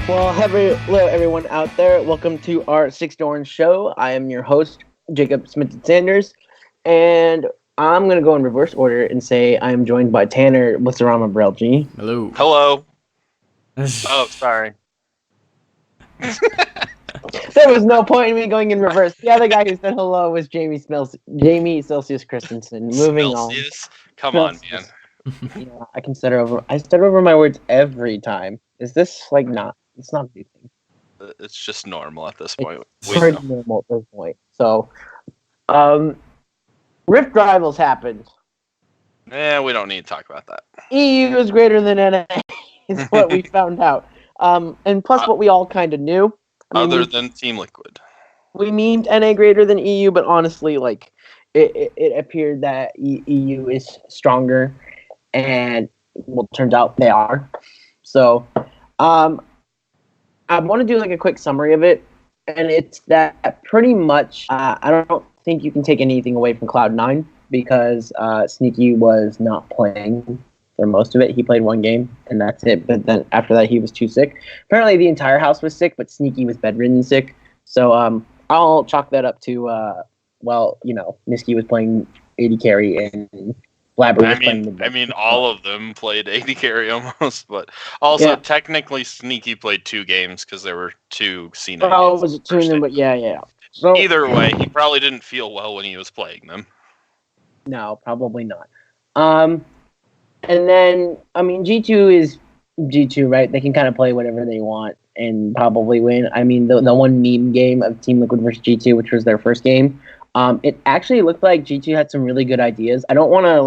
Well, hello everyone out there. Welcome to our Six Dorans show. I am your host, Jacob Sminted Sanders, and I'm going to go in reverse order and say I am joined by Tanner Blitzerama Brelje. Hello. Hello. Oh, sorry. There was no point in me going in reverse. The other guy who said hello was Jamie Selceus Christensen. Moving Selceus? Come Selceus. on, man. Yeah, I stutter over my words every time. Is this not? It's not a big thing. It's just normal at this point. It's pretty normal at this point. So, Rift Rivals happened. We don't need to talk about that. EU is greater than NA is what we found out. And plus what we all kind of knew. Other than Team Liquid. We memed NA greater than EU, but honestly, it appeared that EU is stronger, and well, turns out they are. So, I want to do a quick summary of it, and it's that pretty much I don't think you can take anything away from Cloud9 because Sneaky was not playing for most of it. He played one game, and that's it. But then after that, he was too sick. Apparently, the entire house was sick, but Sneaky was bedridden sick. So I'll chalk that up to, Nisky was playing AD carry, and Blabber was playing the all of them played AD carry almost, but also technically Sneaky played 2 games because there were 2 C9 games. Oh, was it 2 of them? But yeah. So, either way, he probably didn't feel well when he was playing them. No, probably not. And then, G2 is G2, right? They can kind of play whatever they want and probably win. The one meme game of Team Liquid versus G2, which was their first game, it actually looked like G2 had some really good ideas. I don't want to,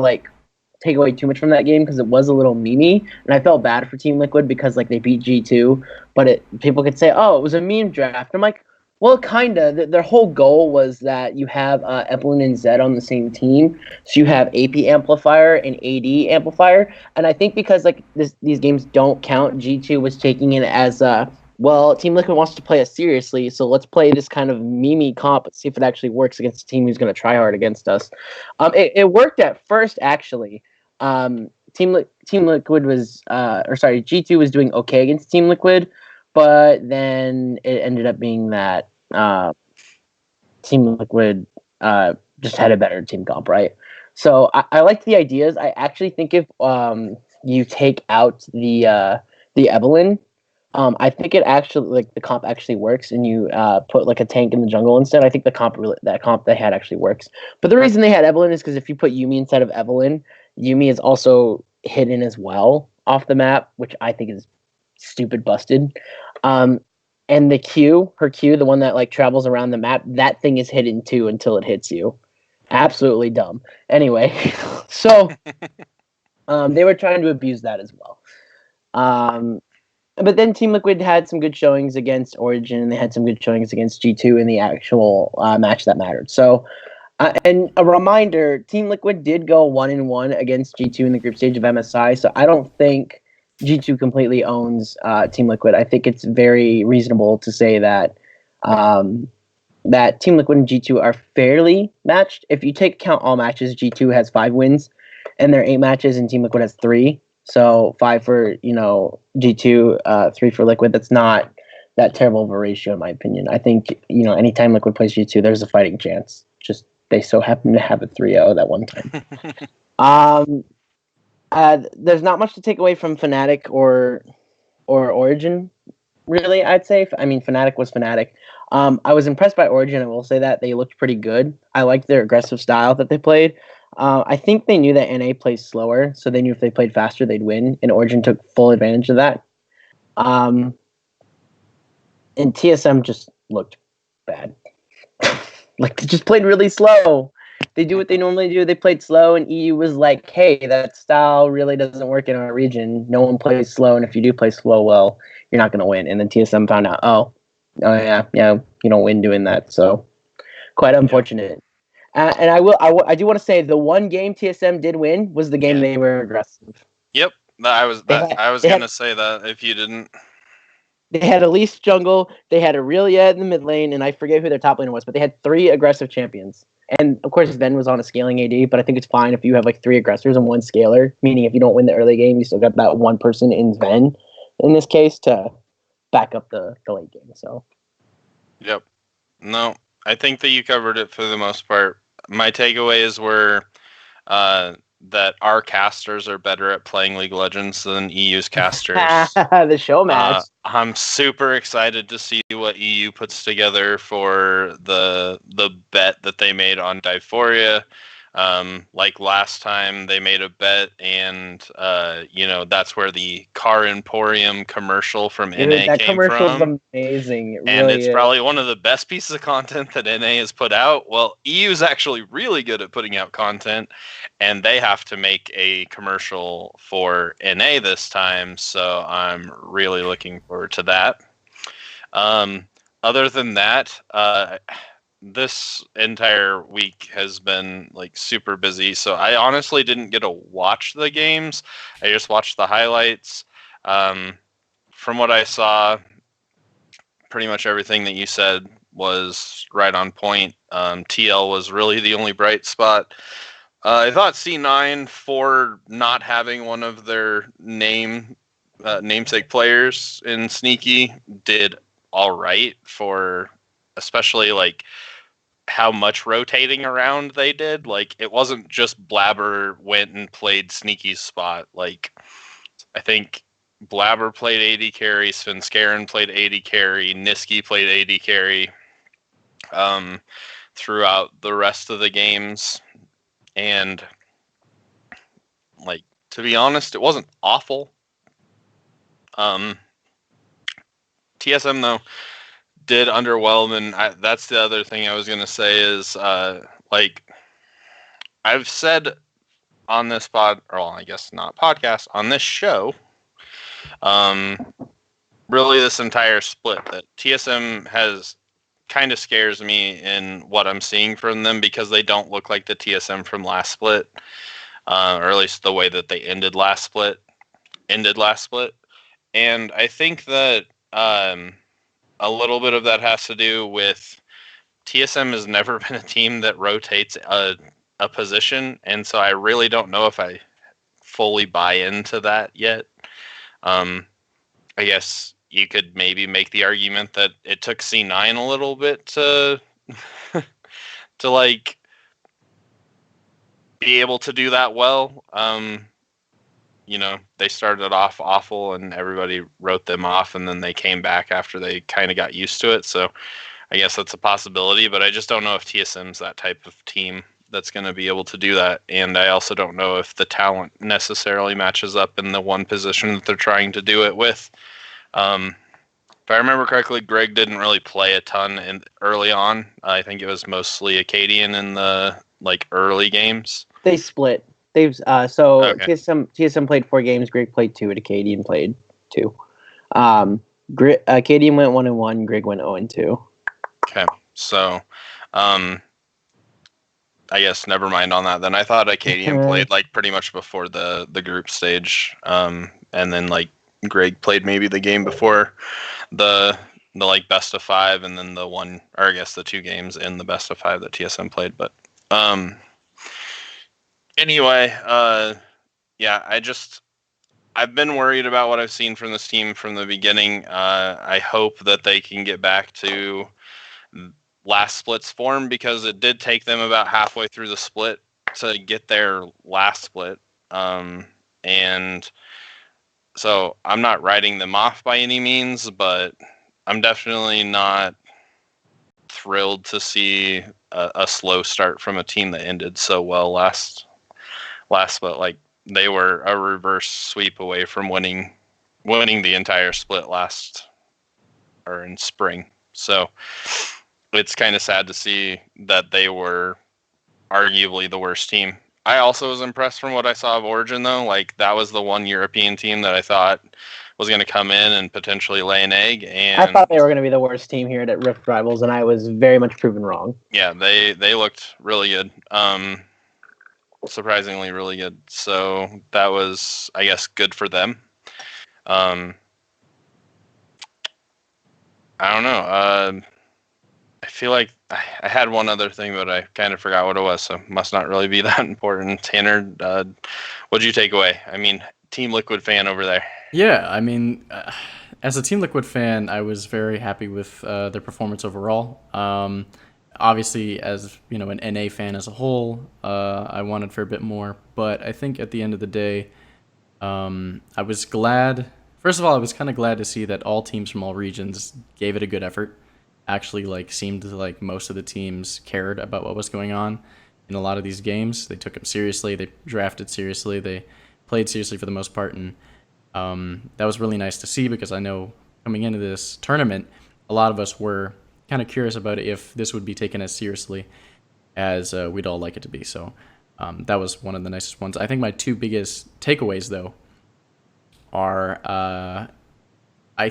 take away too much from that game because it was a little memey, and I felt bad for Team Liquid because, they beat G2, but people could say, oh, it was a meme draft. I'm like, well, kind of. Their whole goal was that you have Evelyn and Zed on the same team, so you have AP Amplifier and AD Amplifier, and I think because these games don't count, G2 was taking it as Team Liquid wants to play us seriously, so let's play this kind of meme comp and see if it actually works against a team who's going to try hard against us. It worked at first, actually. Team Liquid was, G2 was doing okay against Team Liquid, but then it ended up being that Team Liquid just had a better team comp, right? So I liked the ideas. I actually think if you take out the Evelyn, I think it actually the comp actually works, and you put a tank in the jungle instead. I think that comp they had actually works. But the reason they had Evelyn is because if you put Yuumi instead of Evelyn, Yuumi is also hidden as well off the map, which I think is stupid busted. And the her Q, the one that travels around the map, that thing is hidden too until it hits you. Absolutely dumb. Anyway, so they were trying to abuse that as well. But then Team Liquid had some good showings against Origin, and they had some good showings against G2 in the actual match that mattered. So, and a reminder, Team Liquid did go 1-1 against G2 in the group stage of MSI, so I don't think G2 completely owns Team Liquid. I think it's very reasonable to say that that Team Liquid and G2 are fairly matched. If you take account all matches, G2 has 5 wins, and there are 8 matches, and Team Liquid has 3. So 5 for G2, 3 for Liquid. That's not that terrible of a ratio, in my opinion. I think anytime Liquid plays G2, there's a fighting chance. Just they so happen to have a 3-0 that one time. There's not much to take away from Fnatic or Origin, really. I'd say. Fnatic was Fnatic. I was impressed by Origin. I will say that they looked pretty good. I liked their aggressive style that they played. I think they knew that NA plays slower, so they knew if they played faster, they'd win, and Origin took full advantage of that. And TSM just looked bad. They just played really slow. They do what they normally do. They played slow, and EU was like, hey, that style really doesn't work in our region. No one plays slow, and if you do play slow, well, you're not going to win. And then TSM found out, oh yeah, you don't win doing that. So quite unfortunate. And I do want to say the one game TSM did win was the game they were aggressive. Yep, I was going to say that if you didn't. They had Elise jungle, they had Aurelia in the mid lane, and I forget who their top laner was, but they had 3 aggressive champions. And of course, Ven was on a scaling AD, but I think it's fine if you have 3 aggressors and 1 scaler. Meaning, if you don't win the early game, you still got that one person in Ven, in this case, to back up the late game. So. Yep. No, I think that you covered it for the most part. My takeaways were that our casters are better at playing League of Legends than EU's casters. The show match. I'm super excited to see what EU puts together for the bet that they made on Dysphoria. Like last time they made a bet, and that's where the Car Emporium commercial from NA that came commercial from. is amazing. It and really it's is. Probably one of the best pieces of content that NA has put out. Well, EU is actually really good at putting out content, and they have to make a commercial for NA this time, so I'm really looking forward to that. Other than that, this entire week has been like super busy, so I honestly didn't get to watch the games. I just watched the highlights. From what I saw, pretty much everything that you said was right on point. TL was really the only bright spot. I thought C9, for not having one of their namesake players in Sneaky, did all right for especially like how much rotating around they did. Like, it wasn't just Blabber went and played Sneaky's spot. Like, I think Blabber played AD carry, Svenskeren played AD carry, Niski played AD carry throughout the rest of the games. And, like, to be honest, it wasn't awful. TSM, though, did underwhelm, and that's the other thing I was going to say is, like, I've said on this I guess not podcast, on this show, really this entire split, that TSM has kind of scares me in what I'm seeing from them, because they don't look like the TSM from last split, or at least the way that they ended last split. And I think that a little bit of that has to do with TSM has never been a team that rotates a position, and so I really don't know if I fully buy into that yet. I guess you could maybe make the argument that it took C9 a little bit to to like be able to do that well. They started off awful and everybody wrote them off, and then they came back after they kind of got used to it. So I guess that's a possibility, but I just don't know if TSM's that type of team that's going to be able to do that. And I also don't know if the talent necessarily matches up in the one position that they're trying to do it with. If I remember correctly, Greg didn't really play a ton early on. I think it was mostly Acadian in the early games. They split. Okay. TSM played 4 games. Greg played 2, and Acadian played 2. Acadian went 1-1. Greg went 0-2. Okay, so I guess never mind on that. Then I thought Acadian played pretty much before the group stage, and then Greg played maybe the game before the best of 5, and then the 2 games in the best of 5 that TSM played. But anyway, I've been worried about what I've seen from this team from the beginning. I hope that they can get back to last split's form, because it did take them about halfway through the split to get their last split. And so I'm not writing them off by any means, but I'm definitely not thrilled to see a slow start from a team that ended so well last split. They were a reverse sweep away from winning the entire split in spring. So it's kind of sad to see that they were arguably the worst team. I also was impressed from what I saw of Origin, though. That was the one European team that I thought was going to come in and potentially lay an egg. And I thought they were going to be the worst team here at Rift Rivals, and I was very much proven wrong. Yeah, they looked really good. Surprisingly really good. So that was, I guess, good for them. I don't know. I feel like I had one other thing, but I kind of forgot what it was, so must not really be that important. Tanner, what'd you take away? I mean, Team Liquid fan over there. Yeah, I mean, As a Team Liquid fan, I was very happy with their performance overall. Obviously, as an NA fan as a whole, I wanted for a bit more. But I think at the end of the day, I was glad. First of all, I was kind of glad to see that all teams from all regions gave it a good effort. Actually, seemed like most of the teams cared about what was going on in a lot of these games. They took them seriously. They drafted seriously. They played seriously for the most part, and that was really nice to see because I know coming into this tournament, a lot of us were kind of curious about if this would be taken as seriously as we'd all like it to be. So that was one of the nicest ones. I think my two biggest takeaways, though, are I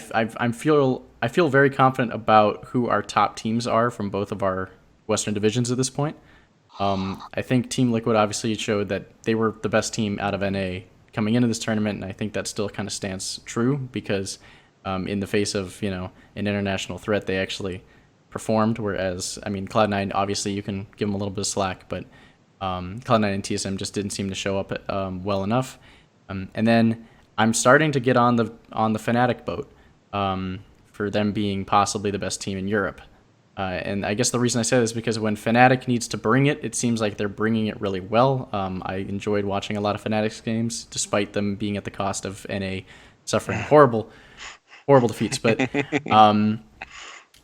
feel very confident about who our top teams are from both of our Western divisions at this point. I think Team Liquid obviously showed that they were the best team out of NA coming into this tournament, and I think that still kind of stands true because in the face of an international threat, they actually performed. Whereas, I mean, Cloud9 obviously you can give them a little bit of slack, but Cloud9 and TSM just didn't seem to show up well enough. And then I'm starting to get on the Fnatic boat for them being possibly the best team in Europe. And I guess the reason I say this is because when Fnatic needs to bring it, it seems like they're bringing it really well. I enjoyed watching a lot of Fnatic's games, despite them being at the cost of NA suffering horrible defeats. But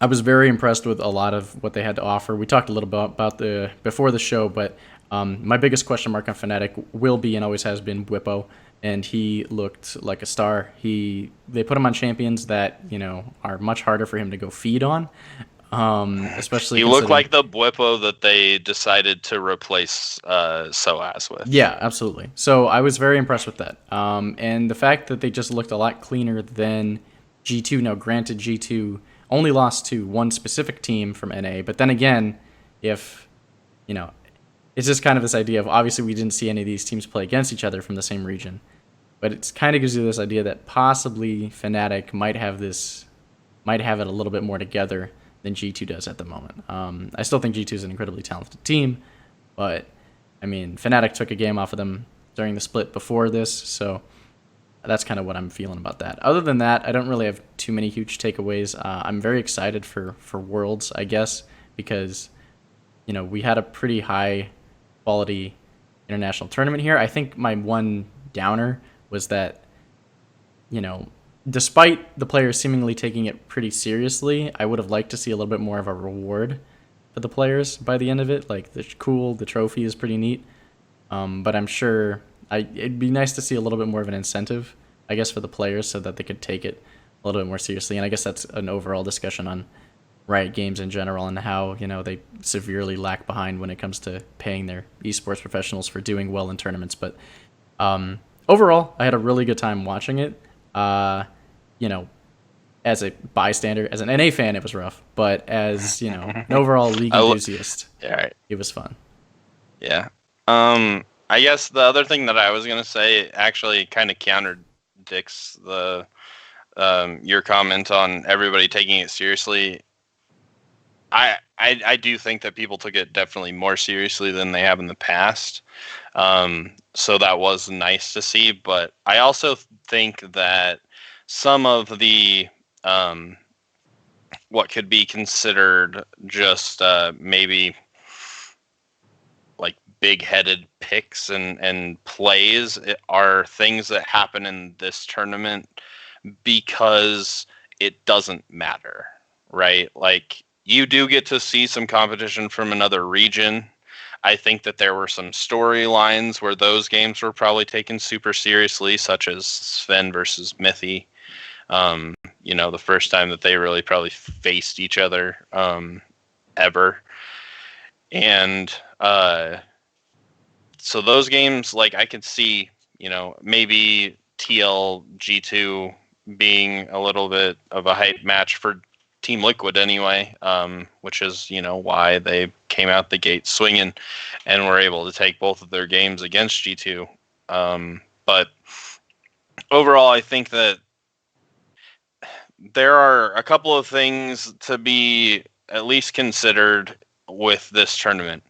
I was very impressed with a lot of what they had to offer. We talked a little bit about the before the show, but my biggest question mark on Fnatic will be and always has been Bwipo, and he looked like a star. They put him on champions that are much harder for him to go feed on. Especially he looked like the Bwipo that they decided to replace Soaz with. Yeah, absolutely. So I was very impressed with that. And the fact that they just looked a lot cleaner than G2. Now, granted, G2 only lost to one specific team from NA, but then again, if it's just kind of this idea of obviously we didn't see any of these teams play against each other from the same region, but it kind of gives you this idea that possibly Fnatic might have it a little bit more together than G2 does at the moment. I still think G2 is an incredibly talented team, but I mean, Fnatic took a game off of them during the split before this, so that's kind of what I'm feeling about that. Other than that, I don't really have too many huge takeaways. I'm very excited for Worlds, I guess, because we had a pretty high quality international tournament here. I think my one downer was that despite the players seemingly taking it pretty seriously, I would have liked to see a little bit more of a reward for the players by the end of it. Like, the trophy is pretty neat. But I'm sure it'd be nice to see a little bit more of an incentive, I guess, for the players so that they could take it a little bit more seriously. And I guess that's an overall discussion on Riot Games in general and how, they severely lag behind when it comes to paying their esports professionals for doing well in tournaments. But overall, I had a really good time watching it. As a bystander, as an NA fan, it was rough, but as an overall league enthusiast, it was fun. Yeah. I guess the other thing that I was gonna say actually kind of contradicts the your comment on everybody taking it seriously. I do think that people took it definitely more seriously than they have in the past. So that was nice to see, but I also think that some of the what could be considered just maybe like big-headed picks and plays are things that happen in this tournament because it doesn't matter, right? Like, you do get to see some competition from another region. I think that there were some storylines where those games were probably taken super seriously, such as Sven versus Mithy. The first time that they really probably faced each other ever. And so those games, like, I could see, maybe TL G2 being a little bit of a hype match for Team Liquid anyway, which is, why they came out the gate swinging and were able to take both of their games against G2. But overall, I think that there are a couple of things to be at least considered with this tournament,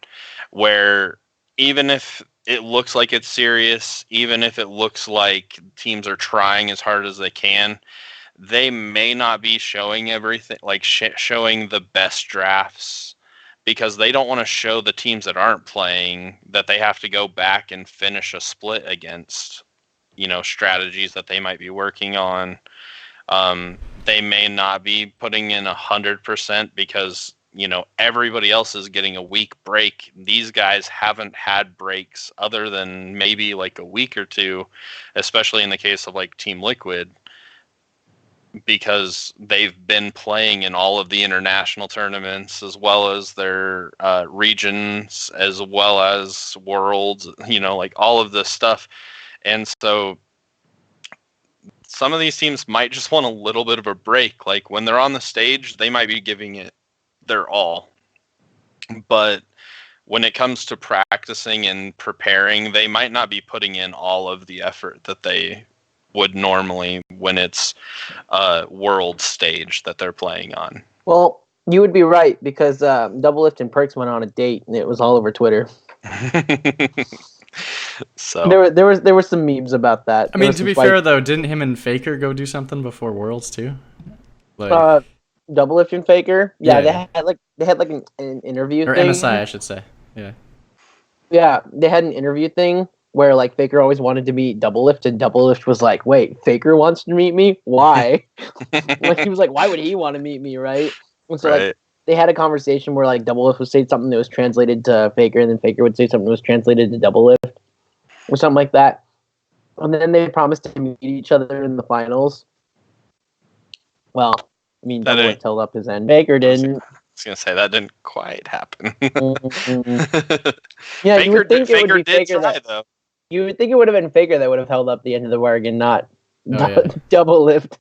where even if it looks like it's serious, even if it looks like teams are trying as hard as they can, they may not be showing everything, like showing the best drafts, because they don't want to show the teams that aren't playing that they have to go back and finish a split against, strategies that they might be working on. They may not be putting in 100% because, everybody else is getting a week break. These guys haven't had breaks other than maybe like a week or two, especially in the case of like Team Liquid, because they've been playing in all of the international tournaments as well as their regions, as well as worlds, like all of this stuff. And so some of these teams might just want a little bit of a break. Like when they're on the stage, they might be giving it their all. But when it comes to practicing and preparing, they might not be putting in all of the effort that they would normally when it's a world stage that they're playing on. Well, you would be right, because Double Lift and Perks went on a date and it was all over Twitter. So there were some memes about that. I mean, to be fair though, didn't him and Faker go do something before Worlds too? Like Double Lift and Faker, Yeah. they had like an interview or thing. MSI, I should say. Yeah. Yeah, they had an interview thing where like Faker always wanted to meet Double Lift, and Double Lift was like, "Wait, Faker wants to meet me? Why?" Like he was like, "Why would he want to meet me?" Right? And so right. like they had a conversation where like Double Lift would say something that was translated to Faker, and then Faker would say something that was translated to Double Lift, or something like that. And then they promised to meet each other in the finals. Well, I mean, Double Lift held up his end. Faker didn't. I was gonna say that didn't quite happen. Yeah, you would think Faker it would be did Faker try, that, though. You would think it would have been Faker that would have held up the end of the bargain, not yeah. Double Lift.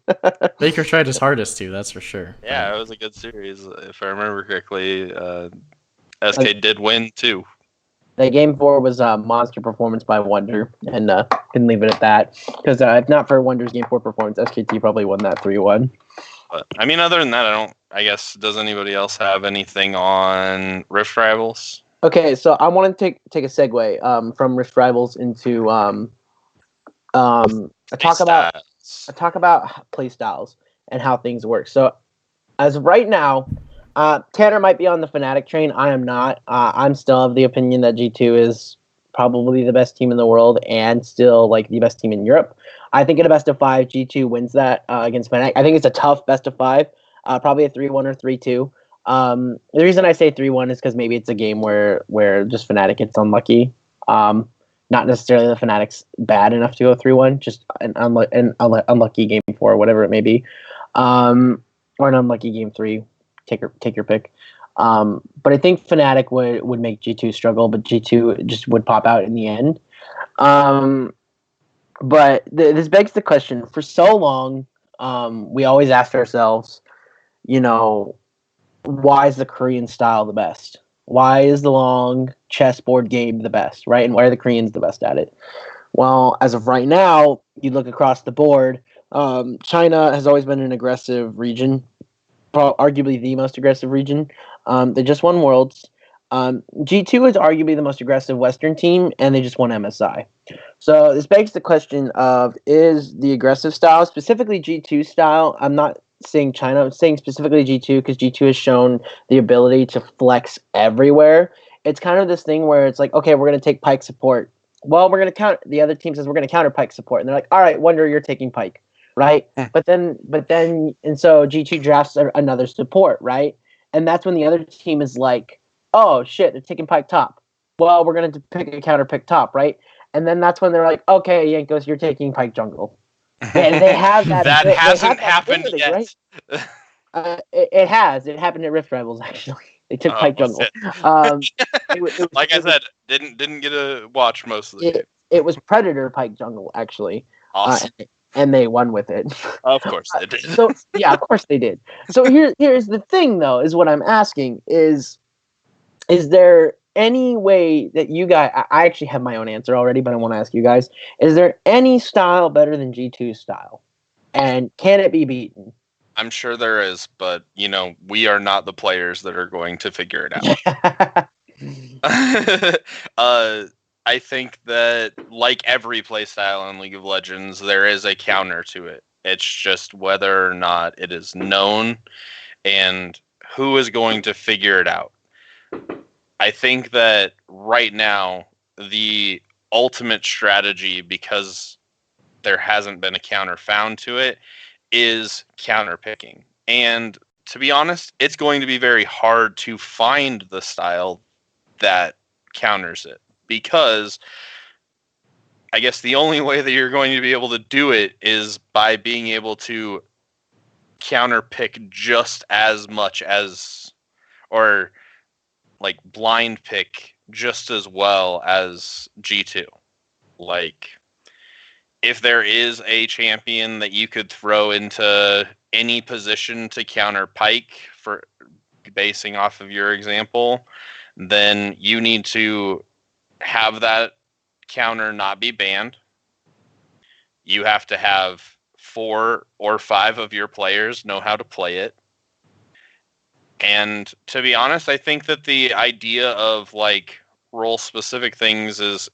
Faker tried his hardest to, that's for sure. Yeah, it was a good series. If I remember correctly, SK did win too. The game 4 was a monster performance by Wonder, and can leave it at that. Because if not for Wonder's game 4 performance, SKT probably won that 3-1. But I mean, other than that, I guess, does anybody else have anything on Rift Rivals? Okay, so I want to take a segue from Rift Rivals into talk about play styles and how things work. So as of right now, Tanner might be on the Fnatic train. I am not. I'm still of the opinion that G2 is probably the best team in the world and still like the best team in Europe. I think in a best of 5, G2 wins that against Fnatic. I think it's a tough best of 5, probably a 3-1 or 3-2. The reason I say 3-1 is because maybe it's a game where just Fnatic gets unlucky. Not necessarily the Fnatic's bad enough to go 3-1, just an unlucky game 4, whatever it may be, or an unlucky game 3. Take your pick. But I think Fnatic would make G2 struggle, but G2 just would pop out in the end. But this begs the question: for so long, we always asked ourselves, why is the Korean style the best? Why is the long chessboard game the best, right? And why are the Koreans the best at it? Well, as of right now, you look across the board, China has always been an aggressive region, arguably the most aggressive region. They just won Worlds. G2 is arguably the most aggressive Western team, and they just won MSI. So this begs the question of, is the aggressive style, specifically G2 style, I'm not saying China, I'm saying specifically G2, because G2 has shown the ability to flex everywhere. It's kind of this thing where it's like, okay, we're going to take Pyke support. Well, we're going to counter, the other team says we're going to counter Pyke support. And they're like, all right, Wonder, you're taking Pyke, right? But then, and so G2 drafts another support, right? And that's when the other team is like, oh shit, they're taking Pyke top. Well, we're going to pick a counter pick top, right? And then that's when they're like, okay, Yankos, you're taking Pyke jungle. And they have that. That hasn't that happened ability, yet. Right? It has. It happened at Rift Rivals, actually. They took Pyke jungle. Like I said, didn't get to watch most of the game. It was Predator Pyke jungle, actually. Awesome. And they won with it. Of course they did. So yeah, of course they did. So here's the thing, though, is what I'm asking is there any way that you guys, I actually have my own answer already, but I want to ask you guys, is there any style better than G2's style? And can it be beaten? I'm sure there is, but, we are not the players that are going to figure it out. I think that, like every playstyle in League of Legends, there is a counter to it. It's just whether or not it is known and who is going to figure it out. I think that right now, the ultimate strategy, because there hasn't been a counter found to it, is counter picking. And to be honest, it's going to be very hard to find the style that counters it, because I guess the only way that you're going to be able to do it is by being able to counter pick just as much as, or like blind pick just as well as G2. Like, if there is a champion that you could throw into any position to counter Pyke, for basing off of your example, then you need to have that counter not be banned. You have to have 4 or 5 of your players know how to play it. And to be honest, I think that the idea of like role specific things is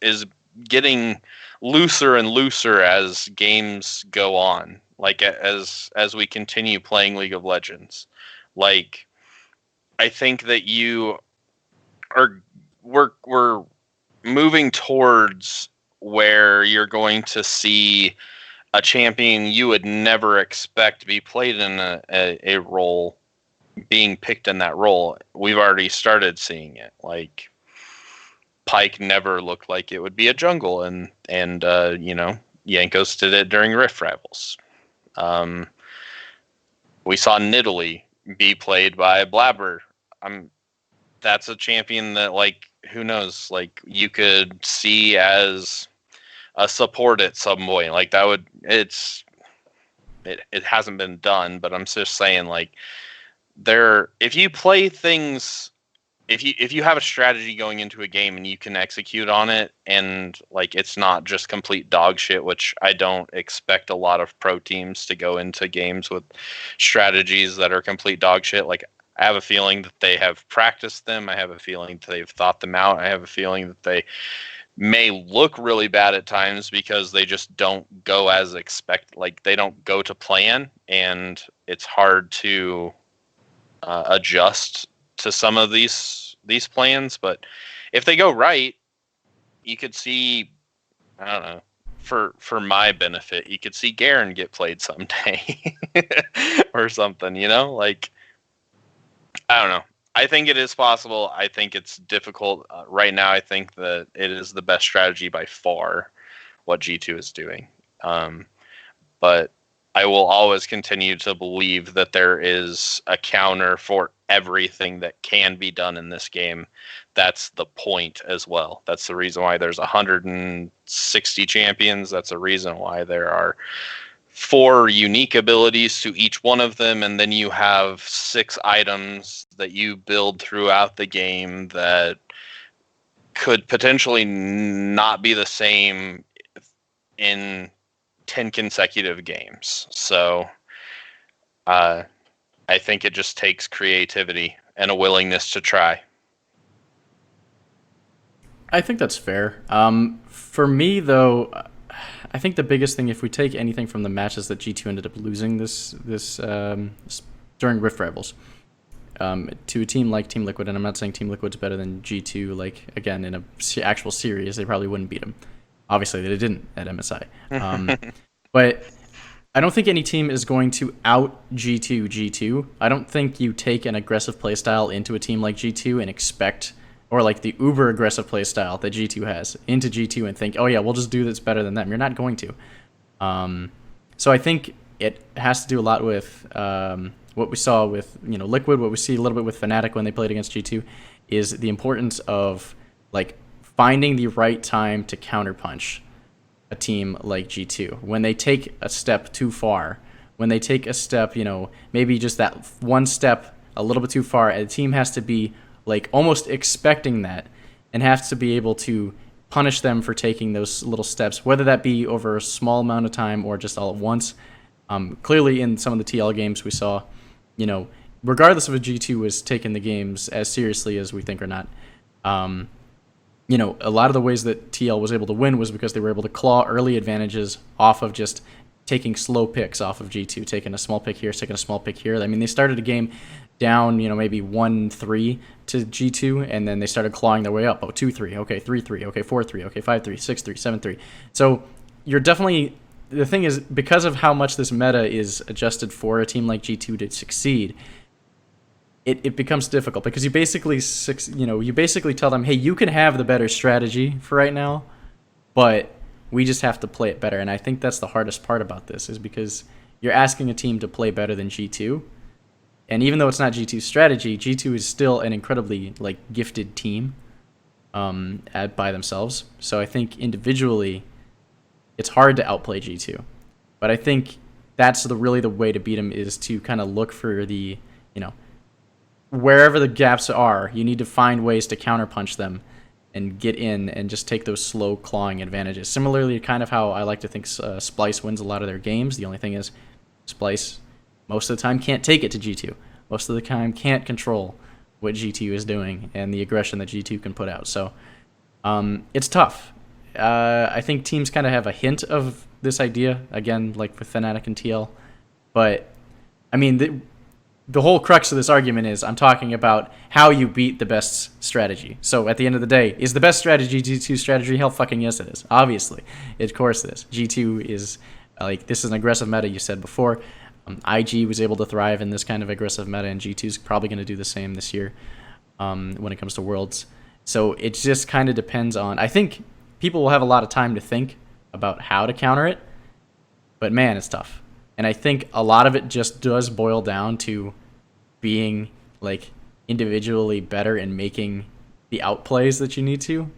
getting looser and looser as games go on. Like as we continue playing League of Legends. Like, I think that we're moving towards where you're going to see a champion you would never expect to be played in a role being picked in that role. We've already started seeing it. Like, Pyke never looked like it would be a jungle, and Yankos did it during Rift Rivals. We saw Nidalee be played by Blabber. That's a champion that, like, who knows, like, you could see as a support at some point. Like, that would, it hasn't been done, but I'm just saying, like, if you play things, if you have a strategy going into a game and you can execute on it, and like it's not just complete dog shit, which I don't expect a lot of pro teams to go into games with strategies that are complete dog shit. Like, I have a feeling that they have practiced them. I have a feeling that they've thought them out. I have a feeling that they may look really bad at times because they just don't go as expect. Like, they don't go to plan, and it's hard to adjust to some of these plans. But if they go right, you could see, I don't know, for my benefit, you could see Garen get played someday or something, like, I don't know. I think it is possible. I think it's difficult. Right now, I think that it is the best strategy by far, what G2 is doing. But I will always continue to believe that there is a counter for everything that can be done in this game. That's the point as well. That's the reason why there's 160 champions. That's a reason why there are 4 unique abilities to each one of them, and then you have 6 items that you build throughout the game that could potentially not be the same in 10 consecutive games. So I think it just takes creativity and a willingness to try. I think that's fair. For me, though, I think the biggest thing, if we take anything from the matches that G2 ended up losing this during Rift Rivals, to a team like Team Liquid, and I'm not saying Team Liquid's better than G2, like, again, in a actual series, they probably wouldn't beat them. Obviously, they didn't at MSI. But I don't think any team is going to out G2. I don't think you take an aggressive playstyle into a team like G2 and expect, or like the uber aggressive playstyle that G2 has, into G2 and think, oh yeah, we'll just do this better than them. You're not going to. So I think it has to do a lot with what we saw with Liquid, what we see a little bit with Fnatic when they played against G2, is the importance of like finding the right time to counterpunch a team like G2. When they take a step too far, when they take a step, maybe just that one step a little bit too far, a team has to be like almost expecting that and has to be able to punish them for taking those little steps, whether that be over a small amount of time or just all at once. Clearly in some of the TL games we saw, regardless of if G2 was taking the games as seriously as we think or not, a lot of the ways that TL was able to win was because they were able to claw early advantages off of just taking slow picks off of G2, taking a small pick here, taking a small pick here. I mean, they started a game down, maybe 1-3 to G2, and then they started clawing their way up. Oh, 2-3, okay, 3-3, okay, 4-3, okay, 5-3, 6-3, 7-3. So you're definitely, the thing is, because of how much this meta is adjusted for a team like G2 to succeed, it becomes difficult because you basically tell them, hey, you can have the better strategy for right now, but we just have to play it better. And I think that's the hardest part about this, is because you're asking a team to play better than G2. And even though it's not G2's strategy, G2 is still an incredibly gifted team by themselves. So I think individually, it's hard to outplay G2. But I think that's really the way to beat them, is to kind of look for the, wherever the gaps are, you need to find ways to counterpunch them and get in and just take those slow clawing advantages. Similarly, kind of how I like to think Splice wins a lot of their games. The only thing is Splice most of the time can't take it to G2. Most of the time can't control what G2 is doing and the aggression that G2 can put out. So it's tough. I think teams kind of have a hint of this idea, again, like with Fnatic and TL. But, I mean, the whole crux of this argument is I'm talking about how you beat the best strategy. So at the end of the day, is the best strategy G2 strategy? Hell fucking yes it is. Obviously. Of course it is. G2 is, this is an aggressive meta, you said before. IG was able to thrive in this kind of aggressive meta, and G2 is probably going to do the same this year when it comes to Worlds. So it just kind of depends on... I think people will have a lot of time to think about how to counter it, but man, it's tough. And I think a lot of it just does boil down to being individually better and making the outplays that you need to.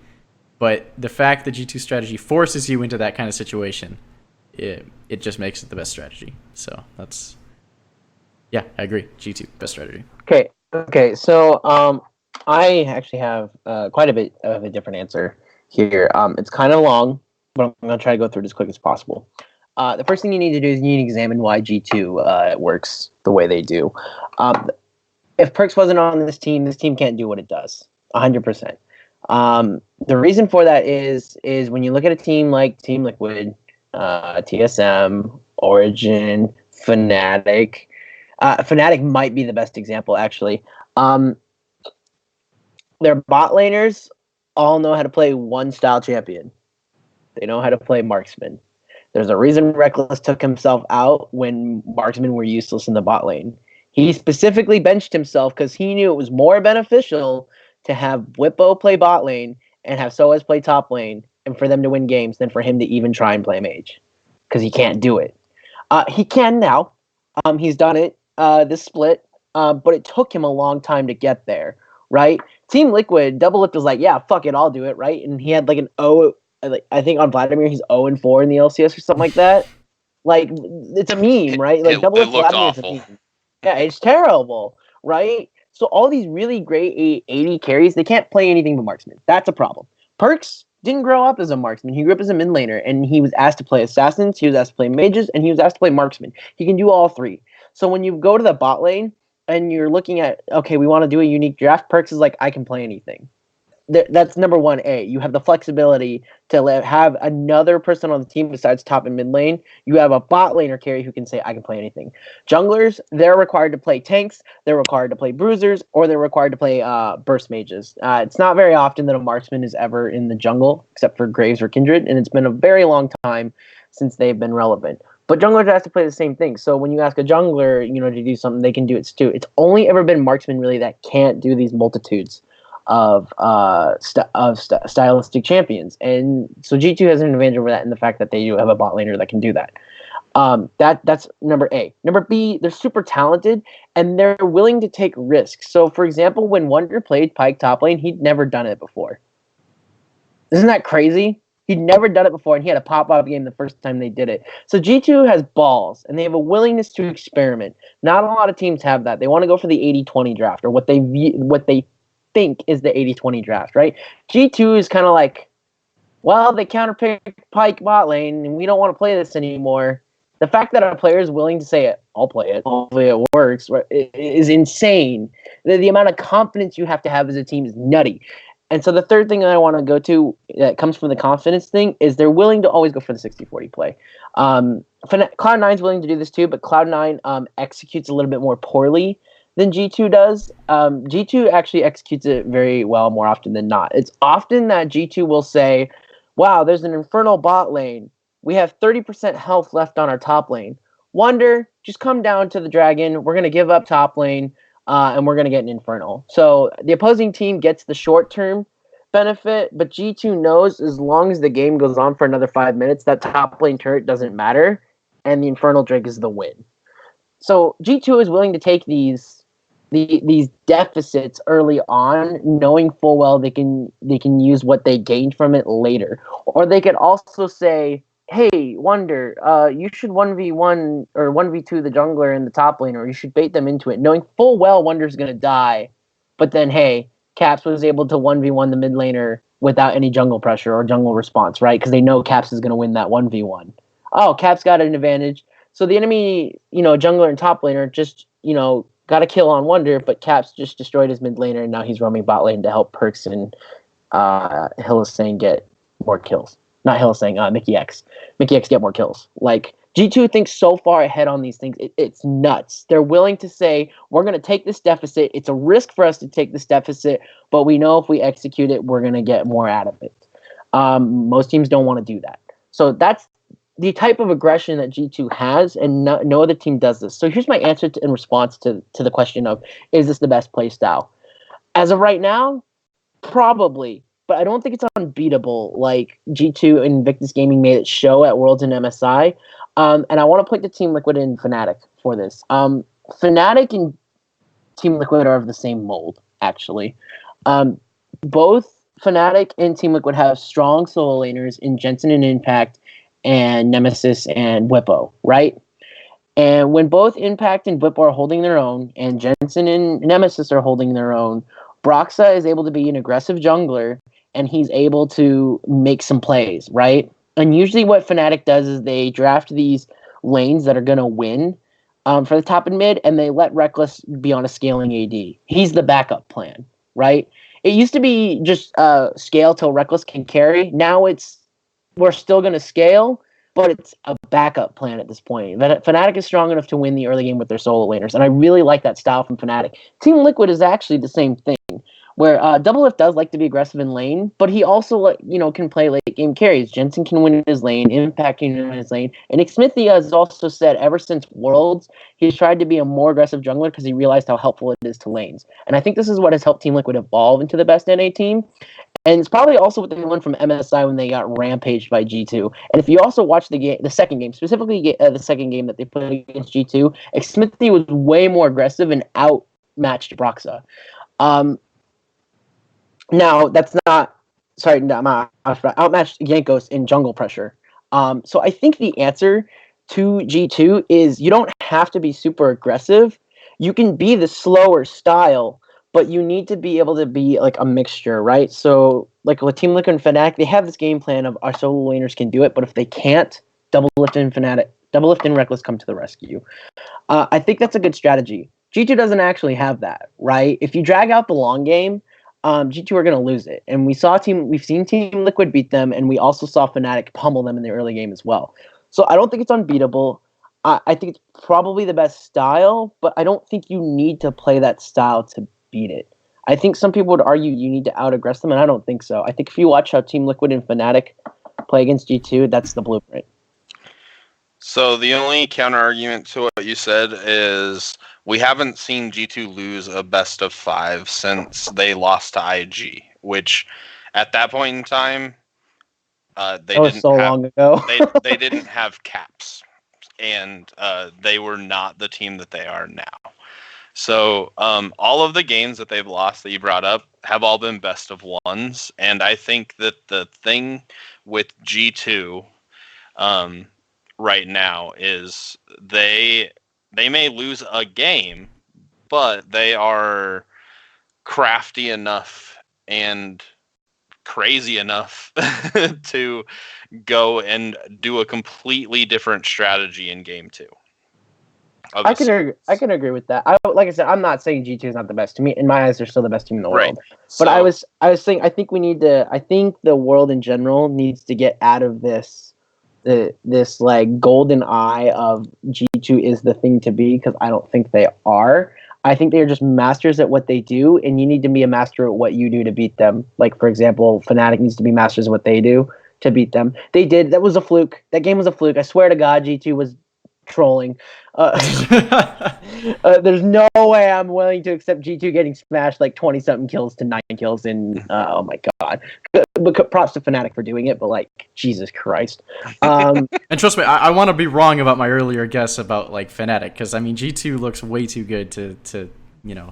But the fact that G2 strategy forces you into that kind of situation, it just makes it the best strategy. So that's, yeah, I agree. G2, best strategy. Okay. So I actually have quite a bit of a different answer here. It's kind of long, but I'm going to try to go through it as quick as possible. The first thing you need to do is you need to examine why G2 works the way they do. If Perks wasn't on this team can't do what it does, 100%. The reason for that is when you look at a team like Team Liquid, TSM, Origin, Fnatic. Fnatic might be the best example, actually. Their bot laners all know how to play one style champion. They know how to play marksman. There's a reason Reckless took himself out when marksmen were useless in the bot lane. He specifically benched himself because he knew it was more beneficial to have Whippo play bot lane and have Soaz play top lane and for them to win games than for him to even try and play mage, because he can't do it. He can now. He's done it this split, but it took him a long time to get there, right? Team Liquid, Double Lift was like, yeah, fuck it, I'll do it, right? And he had an O, I think on Vladimir he's 0-4 in the LCS or something like that. It's a meme, right? Double Lift Vladimir is a meme. Yeah, it's terrible, right? So all these really great 80 carries, they can't play anything but marksman. That's a problem. Perks didn't grow up as a marksman. He grew up as a mid laner, and he was asked to play assassins, he was asked to play mages, and he was asked to play marksman. He can do all three. So when you go to the bot lane and you're looking at, okay, we want to do a unique draft, Perks is like, I can play anything. That's number 1A. You have the flexibility to have another person on the team besides top and mid lane. You have a bot laner carry who can say, I can play anything. Junglers, they're required to play tanks, they're required to play bruisers, or they're required to play burst mages. It's not very often that a marksman is ever in the jungle, except for Graves or Kindred, and it's been a very long time since they've been relevant. But junglers have to play the same thing. So when you ask a jungler, to do something, they can do it too. It's only ever been marksmen really that can't do these multitudes of stylistic champions, and so G2 has an advantage over that in the fact that they do have a bot laner that can do that. That's number A. Number B, they're super talented and they're willing to take risks. So, for example, when Wonder played Pyke top lane, he'd never done it before. Isn't that crazy? He'd never done it before, and he had a pop-up game the first time they did it. So G2 has balls, and they have a willingness to experiment. Not a lot of teams have that. They want to go for the 80-20 draft, or what they think is the 80-20 draft, right? G2 is kind of like, well, they counterpick Pyke bot lane, and we don't want to play this anymore. The fact that a player is willing to say, I'll play it, hopefully it works, right, is insane. The amount of confidence you have to have as a team is nutty. And so the third thing that I want to go to that comes from the confidence thing is they're willing to always go for the 60-40 play. Cloud9's willing to do this too, but Cloud9 executes a little bit more poorly than G2 does. G2 actually executes it very well more often than not. It's often that G2 will say, wow, there's an infernal bot lane. We have 30% health left on our top lane. Wonder, just come down to the dragon. We're going to give up top lane, and we're going to get an infernal. So the opposing team gets the short-term benefit, but G2 knows as long as the game goes on for another 5 minutes, that top lane turret doesn't matter, and the infernal drake is the win. So G2 is willing to take these deficits early on, knowing full well they can use what they gained from it later. Or they could also say, hey, Wonder, you should 1v1 or 1v2 the jungler in the top lane, or you should bait them into it, knowing full well Wonder's going to die. But then, hey, Caps was able to 1v1 the mid laner without any jungle pressure or jungle response, right? Because they know Caps is going to win that 1v1. Oh, Caps got an advantage. So the enemy, jungler and top laner just, got a kill on Wonder, but Caps just destroyed his mid laner, and now he's roaming bot lane to help Perks and Hylissang get more kills. Not Hylissang, Mickey X. Mickey X get more kills. Like, G2 thinks so far ahead on these things. It's nuts. They're willing to say, we're going to take this deficit. It's a risk for us to take this deficit, but we know if we execute it, we're going to get more out of it. Most teams don't want to do that. So that's the type of aggression that G2 has, and no other team does this. So here's my answer in response to the question of, is this the best play style? As of right now, probably, but I don't think it's unbeatable like G2 and Invictus Gaming made it show at Worlds and MSI. And I want to point to Team Liquid and Fnatic for this. Fnatic and Team Liquid are of the same mold, actually. Both Fnatic and Team Liquid have strong solo laners in Jensen and Impact, and Nemesis and Whippo, right? And when both Impact and Whippo are holding their own, and Jensen and Nemesis are holding their own, Broxa is able to be an aggressive jungler, and he's able to make some plays, right? And usually what Fnatic does is they draft these lanes that are going to win for the top and mid, and they let Reckless be on a scaling AD. He's the backup plan, right? It used to be just scale till Reckless can carry. Now we're still going to scale, but it's a backup plan at this point. Fnatic is strong enough to win the early game with their solo laners, and I really like that style from Fnatic. Team Liquid is actually the same thing, where Doublelift does like to be aggressive in lane, but he also can play late game carries. Jensen can win his lane, Impact can win his lane, and Nick Smithy has also said ever since Worlds, he's tried to be a more aggressive jungler because he realized how helpful it is to lanes. And I think this is what has helped Team Liquid evolve into the best NA team. And it's probably also what they learned from MSI when they got rampaged by G2. And if you also watch the second game, specifically the second game that they played against G2, Smithy was way more aggressive and outmatched Broxa. Now, that's not... Sorry, outmatched Yankos in jungle pressure. So I think the answer to G2 is you don't have to be super aggressive. You can be the slower style, but you need to be able to be like a mixture, right? So like with Team Liquid and Fnatic, they have this game plan of our solo laners can do it, but if they can't, Doublelift and Reckless come to the rescue. I think that's a good strategy. G2 doesn't actually have that, right? If you drag out the long game, G2 are going to lose it. And we've seen Team Liquid beat them, and we also saw Fnatic pummel them in the early game as well. So I don't think it's unbeatable. I think it's probably the best style, but I don't think you need to play that style to beat it. I think some people would argue you need to out-aggress them, and I don't think so. I think if you watch how Team Liquid and Fnatic play against G2, that's the blueprint. So the only counter-argument to what you said is we haven't seen G2 lose a best of 5 since they lost to IG, which at that point in time, long ago. they didn't have caps, and they were not the team that they are now. So all of the games that they've lost that you brought up have all been best of 1s, and I think that the thing with G2 right now is they may lose a game, but they are crafty enough and crazy enough to go and do a completely different strategy in game 2. I can agree with that. Like I said, I'm not saying G2 is not the best. To me, in my eyes, they're still the best team in the world. So, but I was saying I think the world in general needs to get out of this this like golden eye of G2 is the thing to be, because I don't think they are. I think they're just masters at what they do, and you need to be a master at what you do to beat them. Like, for example, Fnatic needs to be masters at what they do to beat them. They did. That was a fluke. That game was a fluke. I swear to God, G2 was trolling. There's no way I'm willing to accept G2 getting smashed like 20-something kills to 9 kills in, oh my God. But props to Fnatic for doing it, but like, Jesus Christ. And trust me, I want to be wrong about my earlier guess about like Fnatic, because I mean G2 looks way too good to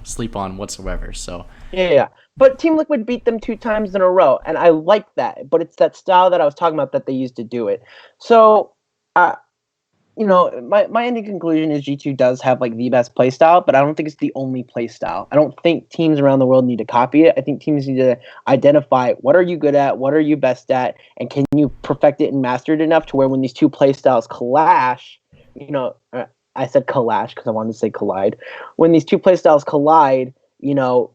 sleep on whatsoever. So yeah. But Team Liquid beat them 2 times in a row, and I like that. But it's that style that I was talking about that they used to do it. So, my ending conclusion is G2 does have like the best play style, but I don't think it's the only play style. I don't think teams around the world need to copy it. I think teams need to identify what are you good at, what are you best at, and can you perfect it and master it enough to where when these 2 play styles clash, I said clash because I wanted to say collide. When these 2 play styles collide,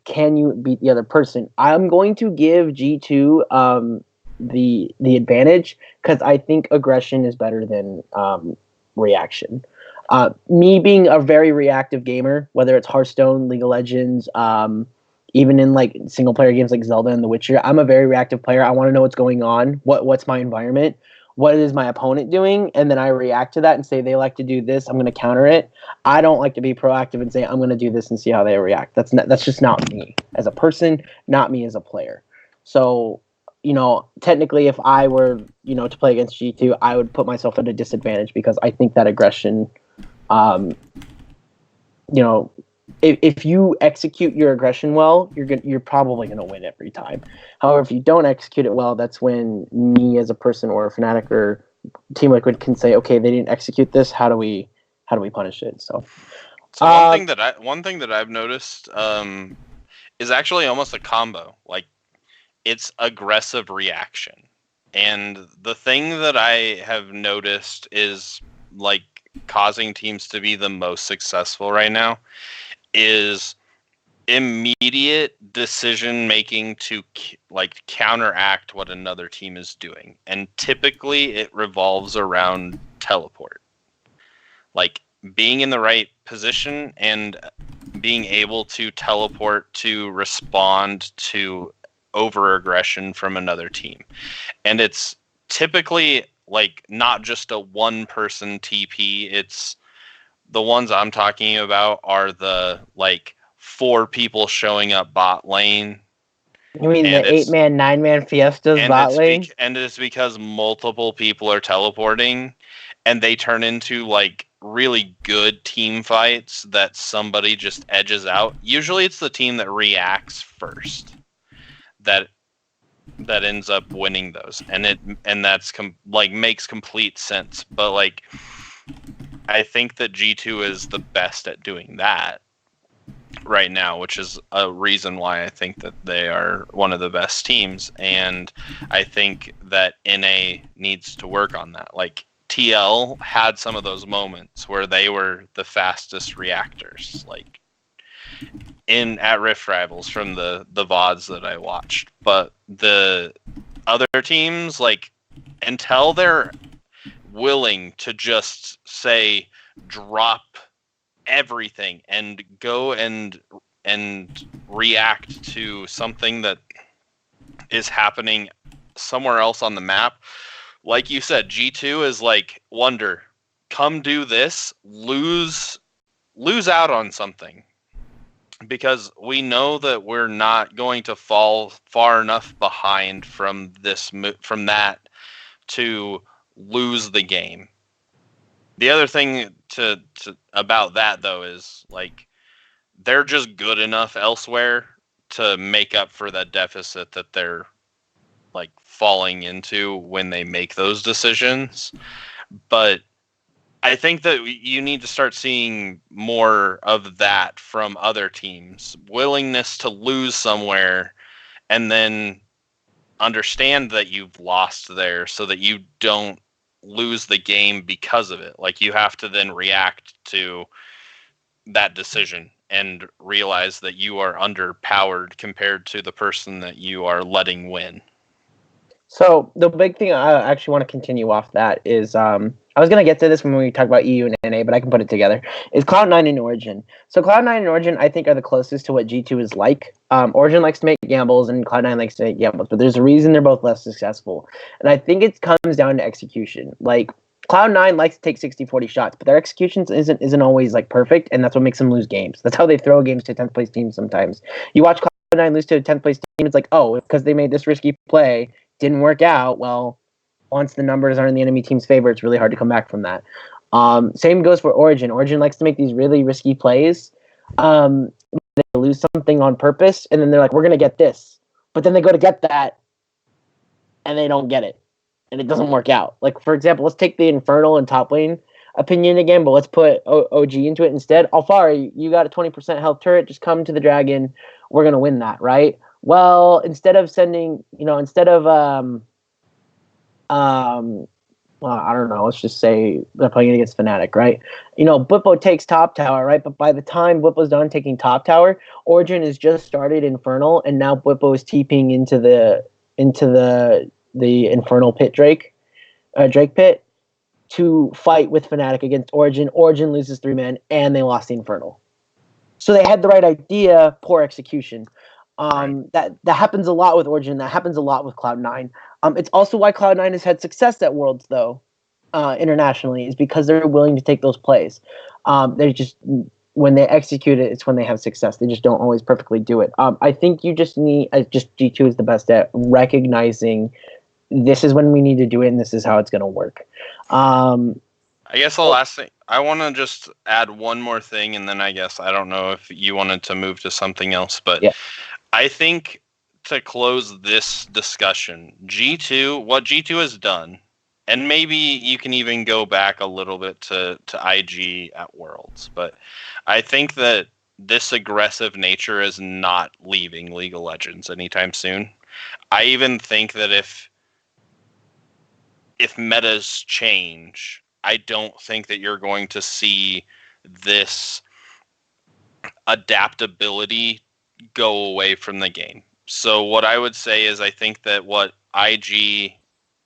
can you beat the other person? I'm going to give G2 the advantage because I think aggression is better than reaction. Me being a very reactive gamer, whether it's Hearthstone, League of Legends, even in like single player games like Zelda and The Witcher, I'm a very reactive player. I want to know what's going on, what's my environment, what is my opponent doing, and then I react to that and say they like to do this, I'm going to counter it. I don't like to be proactive and say I'm going to do this and see how they react. That's just not me as a person, not me as a player. So, technically if I were, to play against G2, I would put myself at a disadvantage because I think that aggression, if you execute your aggression well, you're probably gonna win every time. However, if you don't execute it well, that's when me as a person or a Fnatic or Team Liquid can say, okay, they didn't execute this. How do we punish it? So one thing that I've noticed is actually almost a combo. Like, it's aggressive reaction, and the thing that I have noticed is like causing teams to be the most successful right now is immediate decision making to like counteract what another team is doing, and typically it revolves around teleport, like being in the right position and being able to teleport to respond to over aggression from another team. And it's typically like not just a one person TP. It's the ones I'm talking about are the like 4 people showing up bot lane. You mean the 8-man, 9-man Fiestas bot lane? And it's because multiple people are teleporting and they turn into like really good team fights that somebody just edges out. Usually it's the team that reacts first that ends up winning those, and that's makes complete sense. But like, I think that G2 is the best at doing that right now, which is a reason why I think that they are one of the best teams. And I think that NA needs to work on that. Like, TL had some of those moments where they were the fastest reactors, like at Rift Rivals from the VODs that I watched. But the other teams, like, until they're willing to just say drop everything and go and react to something that is happening somewhere else on the map, like you said, G2 is like, Wonder, come do this, lose out on something, because we know that we're not going to fall far enough behind from that to lose the game. The other thing to about that though is like, they're just good enough elsewhere to make up for that deficit that they're like falling into when they make those decisions. But I think that you need to start seeing more of that from other teams. Willingness to lose somewhere and then understand that you've lost there so that you don't lose the game because of it. Like, you have to then react to that decision and realize that you are underpowered compared to the person that you are letting win. So the big thing I actually want to continue off that is I was gonna get to this when we talk about EU and NA, but I can put it together. Is Cloud9 and Origin. So Cloud9 and Origin I think are the closest to what G2 is like. Origin likes to make gambles and Cloud9 likes to make gambles, but there's a reason they're both less successful. And I think it comes down to execution. Like Cloud9 likes to take 60-40 shots, but their execution isn't always like perfect, and that's what makes them lose games. That's how they throw games to 10th place teams sometimes. You watch Cloud9 lose to a 10th place team, it's like, oh, because they made this risky play, didn't work out. Well, once the numbers are in the enemy team's favor, it's really hard to come back from that. Same goes for Origin. Origin likes to make these really risky plays. They lose something on purpose, and then they're like, we're going to get this. But then they go to get that, and they don't get it. And it doesn't work out. Like, for example, let's take the Infernal and top lane opinion again, but let's put OG into it instead. Alfari, you got a 20% health turret. Just come to the dragon. We're going to win that, right? Well, instead of well, I don't know, let's just say they're playing against Fnatic, right? Bwipo takes top tower, right? But by the time Bwipo's done taking top tower, Origin has just started Infernal, and now Bwipo is TPing into the Infernal pit Drake pit to fight with Fnatic against Origin. Origin loses 3 men, and they lost the Infernal. So they had the right idea, poor execution. That happens a lot with Origin. That happens a lot with Cloud9. It's also why Cloud9 has had success at Worlds, though, internationally, is because they're willing to take those plays. They're just, when they execute it, it's when they have success. They just don't always perfectly do it. I think you just need, G2 is the best at recognizing this is when we need to do it, and this is how it's going to work. I guess the last thing, I want to just add one more thing, and then I guess I don't know if you wanted to move to something else, but yeah. I think to close this discussion, what G2 has done, and maybe you can even go back a little bit to IG at Worlds, but I think that this aggressive nature is not leaving League of Legends anytime soon. I even think that if metas change, I don't think that you're going to see this adaptability go away from the game. So what I would say is I think that what IG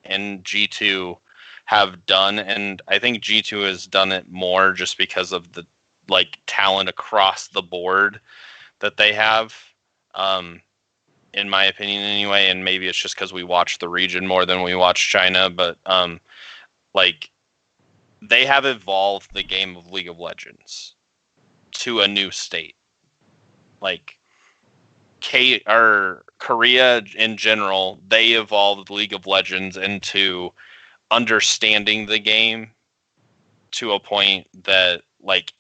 and G2 have done, and I think G2 has done it more just because of the talent across the board that they have, in my opinion anyway, and maybe it's just because we watch the region more than we watch China, but they have evolved the game of League of Legends to a new state. Korea in general, they evolved League of Legends into understanding the game to a point that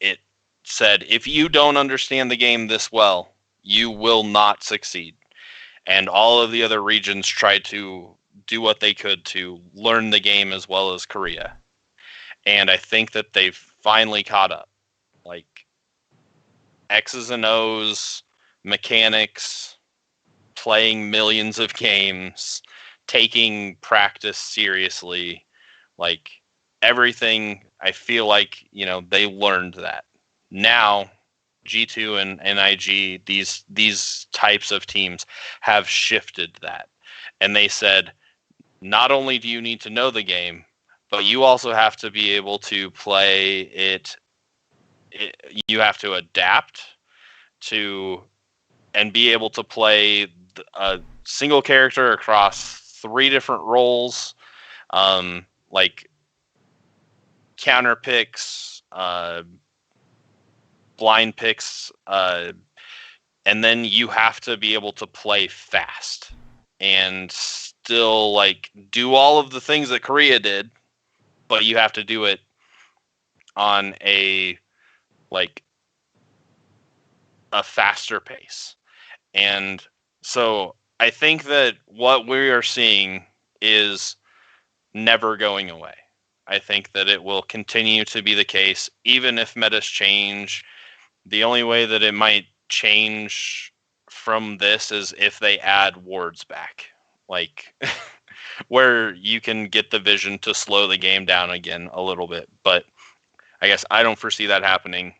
it said, if you don't understand the game this well, you will not succeed. And all of the other regions tried to do what they could to learn the game as well as Korea. And I think that they've finally caught up. X's and O's, mechanics, playing millions of games, taking practice seriously, everything, I feel they learned that. Now, G2 and NIG, these types of teams have shifted that. And they said, not only do you need to know the game, but you also have to be able to play it. You have to adapt to and be able to play a single character across 3 different roles, counter picks, blind picks, and then you have to be able to play fast and still do all of the things that Korea did, but you have to do it on a faster pace. And so I think that what we are seeing is never going away. I think that it will continue to be the case, even if metas change. The only way that it might change from this is if they add wards back, where you can get the vision to slow the game down again a little bit. But I guess I don't foresee that happening.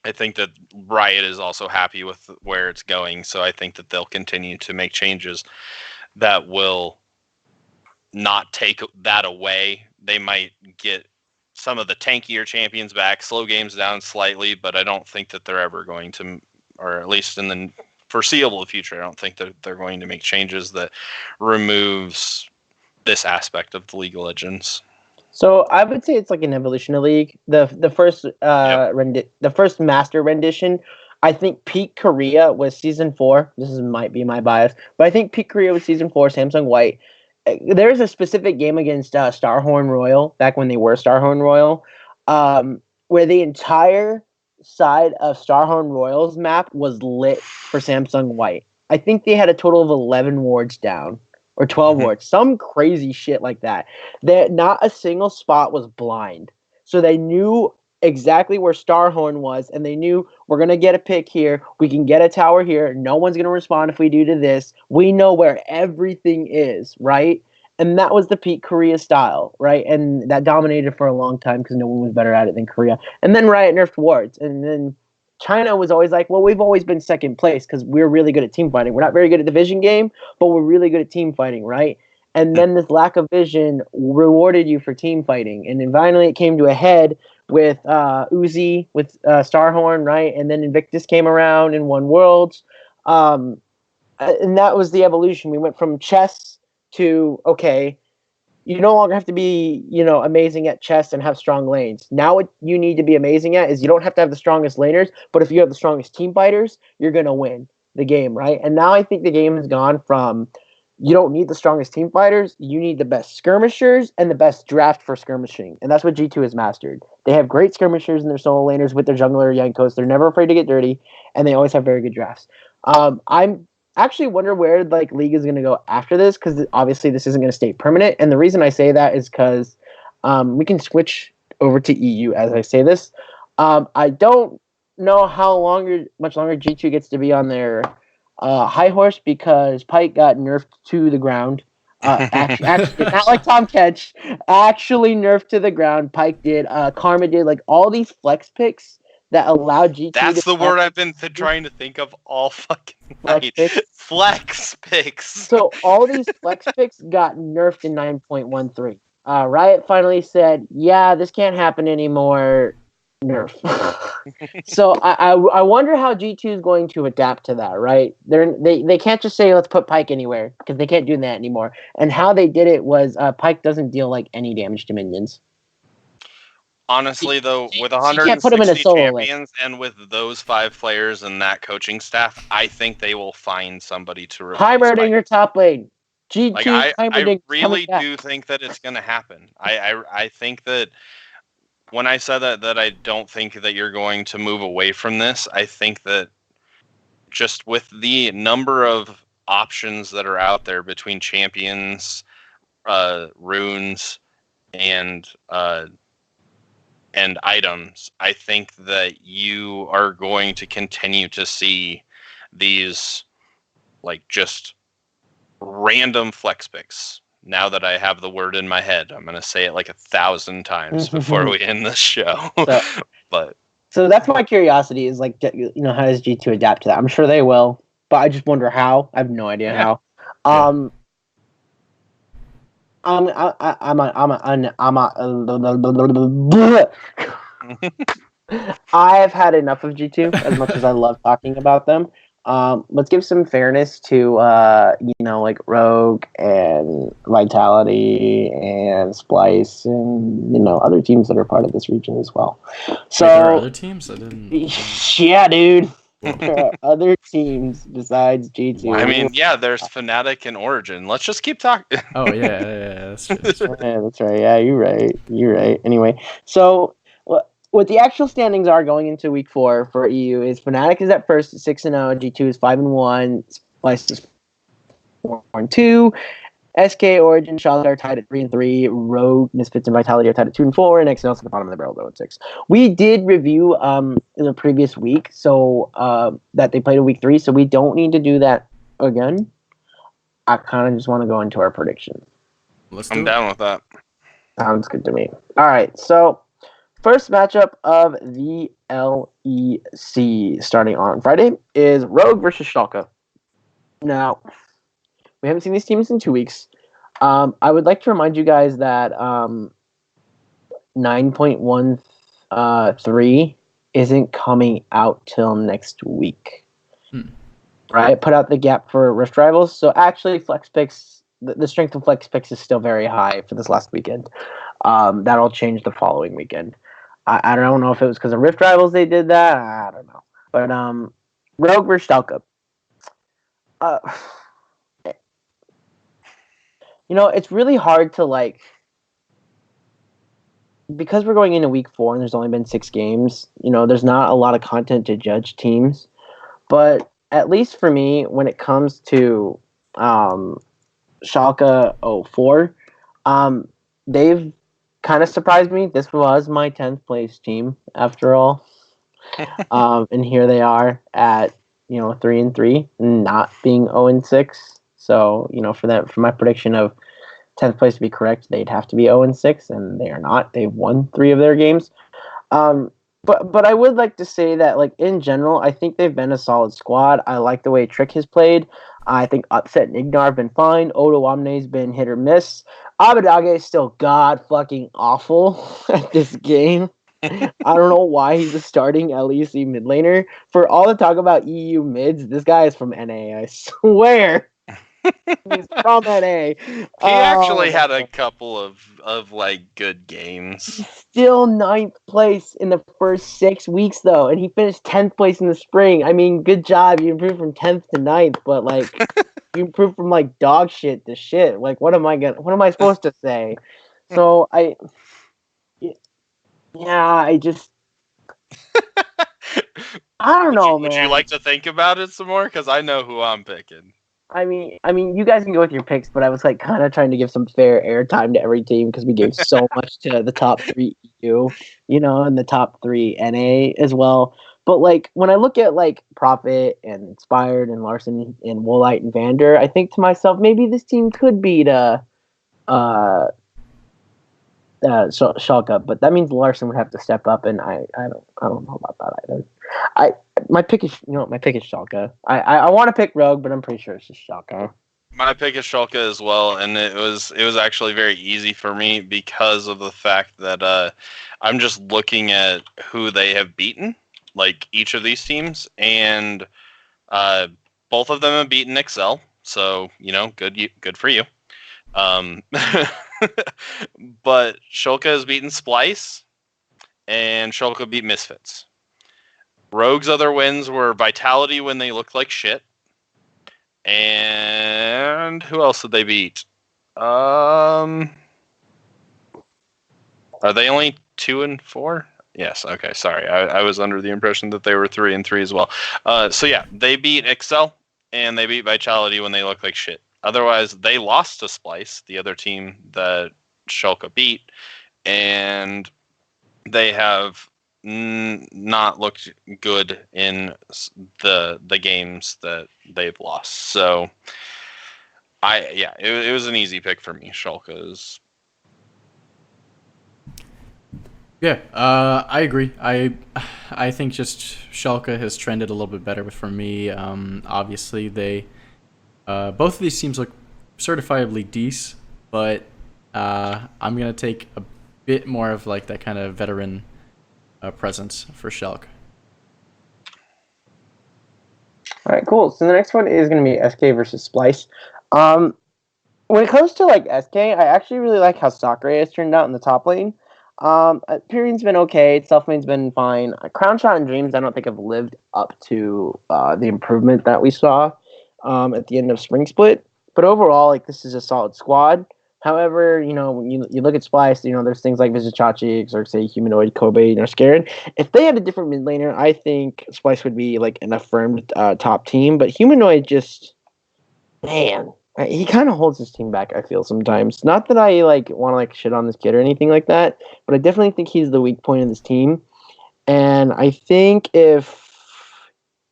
I think that Riot is also happy with where it's going, so I think that they'll continue to make changes that will not take that away. They might get some of the tankier champions back, slow games down slightly, but I don't think that they're ever going to, or at least in the foreseeable future, I don't think that they're going to make changes that removes this aspect of the League of Legends. So I would say it's like an evolution of League. The first the first master rendition, I think Peak Korea was season 4. Might be my bias, but I think Peak Korea was season 4. Samsung White. There's a specific game against Starhorn Royal back when they were Starhorn Royal, where the entire side of Starhorn Royal's map was lit for Samsung White. I think they had a total of 11 wards down. Or 12 wards, some crazy shit like that. Not a single spot was blind. So they knew exactly where Starhorn was, and they knew we're going to get a pick here. We can get a tower here. No one's going to respond if we do to this. We know where everything is, right? And that was the Peak Korea style, right? And that dominated for a long time because no one was better at it than Korea. And then Riot nerfed wards. And then China was always like, well, we've always been second place because we're really good at team fighting. We're not very good at the vision game, but we're really good at team fighting, right? And then this lack of vision rewarded you for team fighting. And then finally it came to a head with Uzi, with Starhorn, right? And then Invictus came around and won Worlds. And that was the evolution. We went from chess to, okay, you no longer have to be, amazing at chess and have strong lanes. Now what you need to be amazing at is you don't have to have the strongest laners, but if you have the strongest team fighters, you're going to win the game, right? And now I think the game has gone from you don't need the strongest team fighters, you need the best skirmishers and the best draft for skirmishing. And that's what G2 has mastered. They have great skirmishers and their solo laners with their jungler Yankos. They're never afraid to get dirty, and they always have very good drafts. I'm actually wonder where League is going to go after this, because obviously this isn't going to stay permanent. And the reason I say that is because we can switch over to EU as I say this. I don't know much longer G2 gets to be on their high horse, because Pike got nerfed to the ground. Actually, not like Tom Ketch, actually nerfed to the ground. Pike did. Karma did. All these flex picks that allowed G2 That's the word I've been trying to think of all fucking night. Flex picks. So all these flex picks got nerfed in 9.13. Riot finally said, yeah, this can't happen anymore. Nerf. So I wonder how G2 is going to adapt to that, right? They can't just say, let's put Pike anywhere, because they can't do that anymore. And how they did it was Pike doesn't deal any damage to minions. Honestly, though, with put him in a 160 solo champions and with those 5 players and that coaching staff, I think they will find somebody to replace Heimerdinger top lane. G2, I really do think that it's going to happen. I think that when I said that I don't think that you're going to move away from this, I think that just with the number of options that are out there between champions, runes, and items, I think that you are going to continue to see these just random flex picks. Now that I have the word in my head, I'm going to say it 1,000 times before we end this show. So that's my curiosity is how does G2 adapt to that? I'm sure they will, but I just wonder how. I have no idea how. I've had enough of G2 as much as I love talking about them. Let's give some fairness to Rogue and Vitality and Splice and other teams that are part of this region as well. So there are other teams? I didn't. Yeah, dude. There are other teams besides G2. I mean, yeah, there's Fnatic and Origin. Let's just keep talking. Oh yeah, that's true. Yeah, that's right. Yeah, you're right. Anyway, so what the actual standings are going into week 4 for EU is Fnatic is at first 6-0, G2 is 5-1, Splice is 4-2, SK, Origin, Charlotte are tied at 3-3, Rogue, Misfits, and Vitality are tied at 2-4, and XNL's at the bottom of the barrel 0-6. We did review in the previous week, so that they played in week 3, so we don't need to do that again. I kind of just want to go into our prediction. I'm down with that. Sounds good to me. All right, so first matchup of the LEC starting on Friday is Rogue versus Schalke. Now, we haven't seen these teams in 2 weeks. I would like to remind you guys that 9.13 isn't coming out till next week. Right? Put out the gap for Rift Rivals. So actually, Flex Picks, the strength of Flex Picks is still very high for this last weekend. That'll change the following weekend. I don't know if it was because of Rift Rivals they did that. I don't know. But Rogue versus Stalka. It's really hard to like, because we're going into week 4 and there's only been 6 games. There's not a lot of content to judge teams. But at least for me, when it comes to Schalke 04, they've kind of surprised me. This was my 10th place team after all. And here they are at 3-3, not being 0-6. So for my prediction of 10th place to be correct, they'd have to be 0-6, and they are not. They've won 3 of their games. But I would like to say that, like, in general, I think they've been a solid squad. I like the way Trick has played. I think Upset and Ignar have been fine. Odo Omne's been hit or miss. Abadage is still god-fucking awful at this game. I don't know why he's a starting LEC mid laner. For all the talk about EU mids, this guy is from NA, I swear. He's from NA. He actually had a couple of like good games. He's still 9th place in the first 6 weeks though, and he finished 10th place in the spring. I mean, good job. You improved from 10th to 9th, but like you improved from like dog shit to shit. Like what am I supposed to say? So I just I don't know, man. Would you like to think about it some more? Because I know who I'm picking. I mean, you guys can go with your picks, but I was like kind of trying to give some fair airtime to every team because we gave so much to the top 3 EU, and the top 3 NA as well. But like when I look at like Prophet and Inspired and Larson and Woolite and Vander, I think to myself maybe this team could beat Schalke, but that means Larson would have to step up, and I don't know about that either. My pick is Schalke. I want to pick Rogue, but I'm pretty sure it's just Schalke. My pick is Schalke as well, and it was actually very easy for me because of the fact that I'm just looking at who they have beaten, like each of these teams, and both of them have beaten Excel, so good for you. But Schalke has beaten Splice, and Schalke beat Misfits. Rogue's other wins were Vitality when they looked like shit. And who else did they beat? Are they only 2-4? Yes, okay, sorry. I was under the impression that they were 3-3 as well. So yeah, they beat Excel and they beat Vitality when they looked like shit. Otherwise, they lost to Splice, the other team that Schalke beat, and they have not looked good in the games that they've lost. So, it was an easy pick for me. Schalke's. Yeah, I agree. I think just Schalke has trended a little bit better for me. Obviously, they both of these teams look certifiably decent, but I'm gonna take a bit more of like that kind of veteran presence for Schalke. All right, cool. So the next one is going to be SK versus Splice. When it comes to like SK, I actually really like how Sakura has turned out in the top lane. Pyrian's been okay. Selfmane's been fine. Crown Shot and Dreams I don't think have lived up to the improvement that we saw at the end of Spring Split. But overall, like this is a solid squad. However, when you look at Splice, there's things like Vizichachi, Xerxes, Humanoid, Kobe, Scarin. If they had a different mid laner, I think Splice would be like an affirmed top team. But Humanoid just, man, he kind of holds his team back, I feel sometimes. Not that I like want to like shit on this kid or anything like that, but I definitely think he's the weak point of this team. And I think if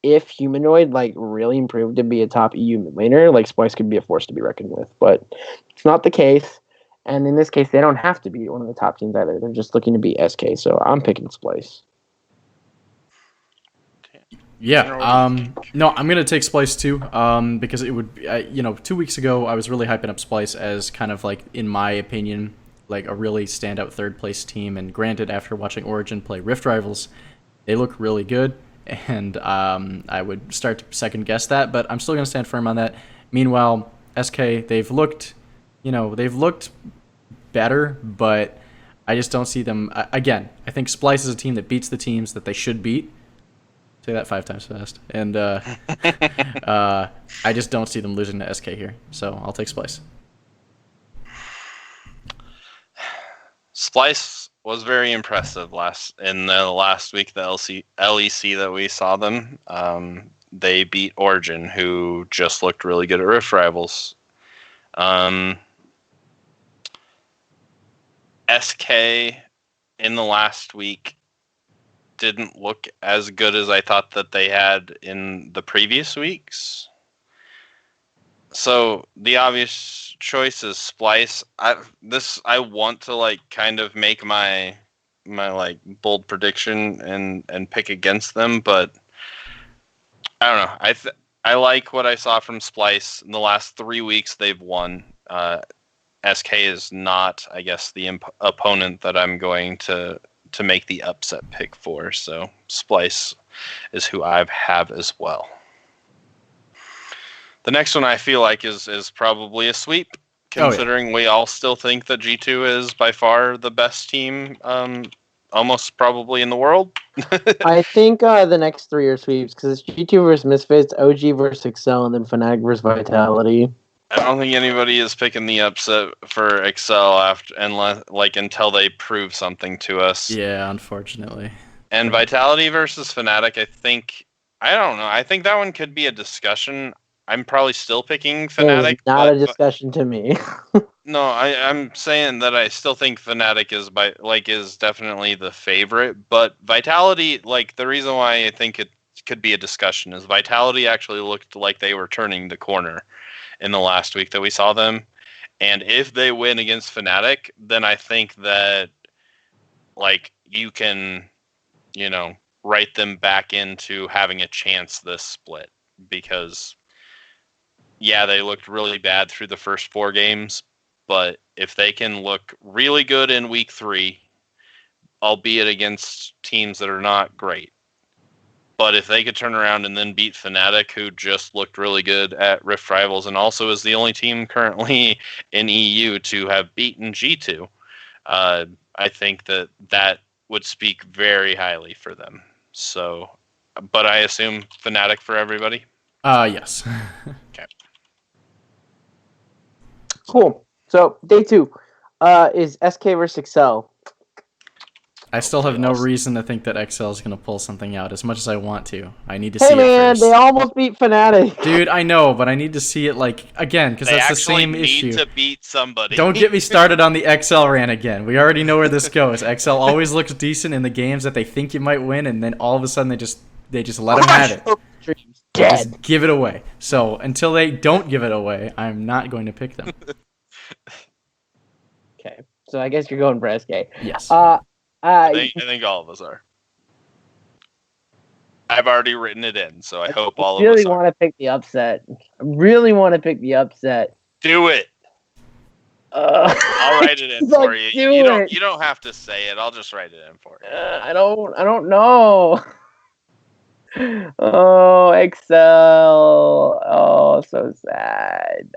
Humanoid like really improved to be a top EU mid laner, like Splice could be a force to be reckoned with. But it's not the case. And in this case, they don't have to be one of the top teams either. They're just looking to be SK. So I'm picking Splice. Yeah. No, I'm gonna take Splice too. Because it would, 2 weeks ago I was really hyping up Splice as kind of like, in my opinion, like a really standout third place team. And granted, after watching Origin play Rift Rivals, they look really good, and I would start to second guess that. But I'm still gonna stand firm on that. Meanwhile, SK, they've looked better, but I just don't see them. Again, I think Splice is a team that beats the teams that they should beat. Say that 5 times fast. And I just don't see them losing to SK here. So I'll take Splice. Splice was very impressive in the last week, the LEC that we saw them. They beat Origin, who just looked really good at Rift Rivals. SK in the last week didn't look as good as I thought that they had in the previous weeks. So the obvious choice is Splice. I want to like kind of make my like bold prediction and pick against them, but I don't know. I like what I saw from Splice in the last 3 weeks. They've won. SK is not, I guess, the opponent that I'm going to make the upset pick for. So Splice is who I have as well. The next one I feel like is probably a sweep, considering we all still think that G2 is by far the best team, almost probably in the world. I think the next 3 are sweeps because it's G2 versus Misfits, OG versus Excel, and then Fnatic versus Vitality. I don't think anybody is picking the upset for Excel until they prove something to us. Yeah, unfortunately. And Vitality versus Fnatic, I don't know. I think that one could be a discussion. I'm probably still picking Fnatic. It's not a discussion to me. No, I'm saying that I still think Fnatic is definitely the favorite, but Vitality, like, the reason why I think it could be a discussion is Vitality actually looked like they were turning the corner in the last week that we saw them. And if they win against Fnatic, then I think that, like, you can, write them back into having a chance this split. Because, yeah, they looked really bad through the first 4 games, but if they can look really good in week 3, albeit against teams that are not great, but if they could turn around and then beat Fnatic, who just looked really good at Rift Rivals and also is the only team currently in EU to have beaten G2, I think that would speak very highly for them. So, but I assume Fnatic for everybody? Yes. Okay. Cool. So, day 2 is SK versus Excel. I still have no reason to think that XL is going to pull something out as much as I want to. I need to see it man, first. they almost beat Fnatic. Dude, I know, but I need to see it, like, again, because that's the same issue. They actually need to beat somebody. Don't get me started on the XL rant again. We already know where this goes. XL always looks decent in the games that they think you might win, and then all of a sudden they just let them have it. Just give it away. So until they don't give it away, I'm not going to pick them. Okay, so I guess you're going for SK. Yes. I think all of us are. I've already written it in, so I hope all of us are. I really want to pick the upset. Do it. I'll write it in for you. You don't have to say it. I'll just write it in for you. I don't know. Oh, Excel. Oh, so sad.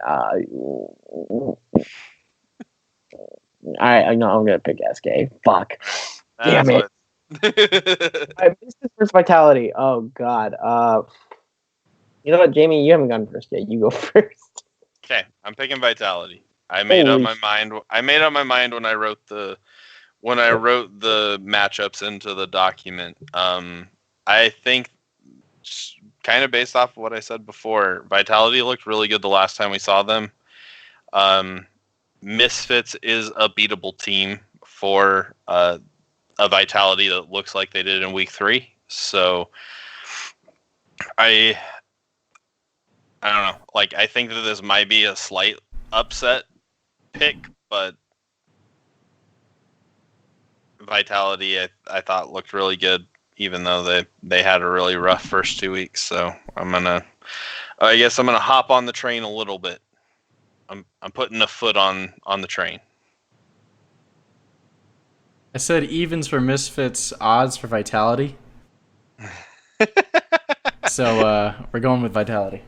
I know I'm gonna pick SK. Fuck. Damn it. I missed this first Vitality. Oh God. You know what, Jamie? You haven't gone first yet. You go first. Okay, I'm picking Vitality. I made up my mind when I wrote the matchups into the document. I think, kind of based off of what I said before, Vitality looked really good the last time we saw them. Misfits is a beatable team for a Vitality that looks like they did in week 3. So I don't know. Like, I think that this might be a slight upset pick, but Vitality I thought looked really good even though they had a really rough first 2 weeks. So I guess I'm gonna hop on the train a little bit. I'm putting a foot on the train. I said evens for Misfits, odds for Vitality. So we're going with Vitality.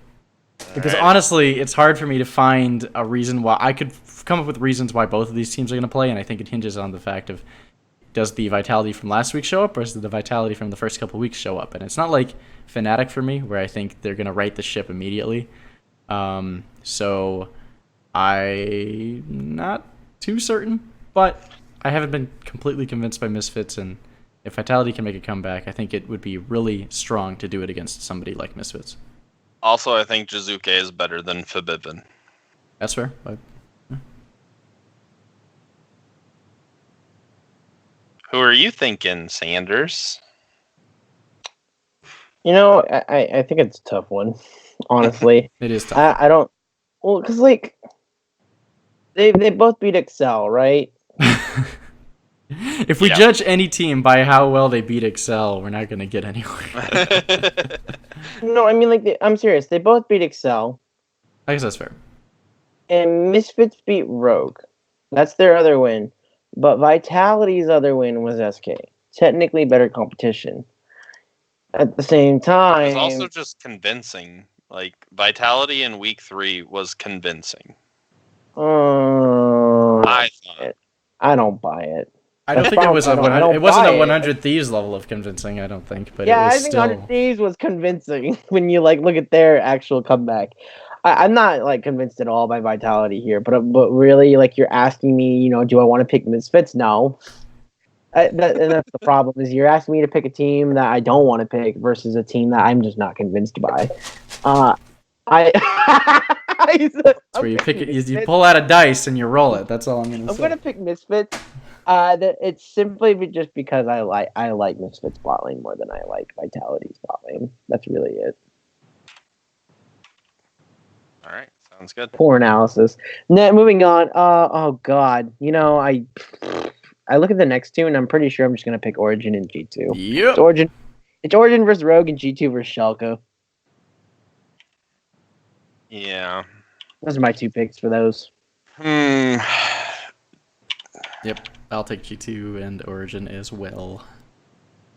Because honestly, it's hard for me to find a reason why. I could come up with reasons why both of these teams are going to play, and I think it hinges on the fact of, does the Vitality from last week show up, or does the Vitality from the first couple weeks show up? And it's not like Fnatic for me, where I think they're going to right the ship immediately. So I'm not too certain, but I haven't been completely convinced by Misfits, and if Vitality can make a comeback, I think it would be really strong to do it against somebody like Misfits. Also, I think Jizuke is better than Fabivin. That's fair. Who are you thinking, Sanders? You know, I think it's a tough one, honestly. It is tough. I don't... Well, because, like, they both beat Excel, right? If we judge any team by how well they beat Excel, we're not going to get anywhere. No, I mean, like, I'm serious. They both beat Excel. I guess that's fair. And Misfits beat Rogue. That's their other win. But Vitality's other win was SK. Technically better competition. At the same time... It was also just convincing. Like, Vitality in week 3 was convincing. I thought. I don't buy it. I don't think it was it wasn't a 100 Thieves level of convincing, I don't think. But yeah, it was I think still... 100 Thieves was convincing when you like look at their actual comeback. I'm not like convinced at all by Vitality here, but really, like, you're asking me, you know, do I want to pick Misfits? No. And that's the problem, is you're asking me to pick a team that I don't want to pick versus a team that I'm just not convinced by. That's where you pick it. You pull out a dice and you roll it. That's all I'm gonna say. I'm gonna pick Misfits. It's simply just because I like Misfits bot lane more than I like Vitality's bot lane. That's really it. All right, sounds good. Poor analysis. Moving on. Oh God, you know, I look at the next two and I'm pretty sure I'm just gonna pick Origin and G2. Yep. It's Origin versus Rogue and G2 versus Schalke. Yeah. Those are my two picks for those. Yep. I'll take G2 and Origin as well.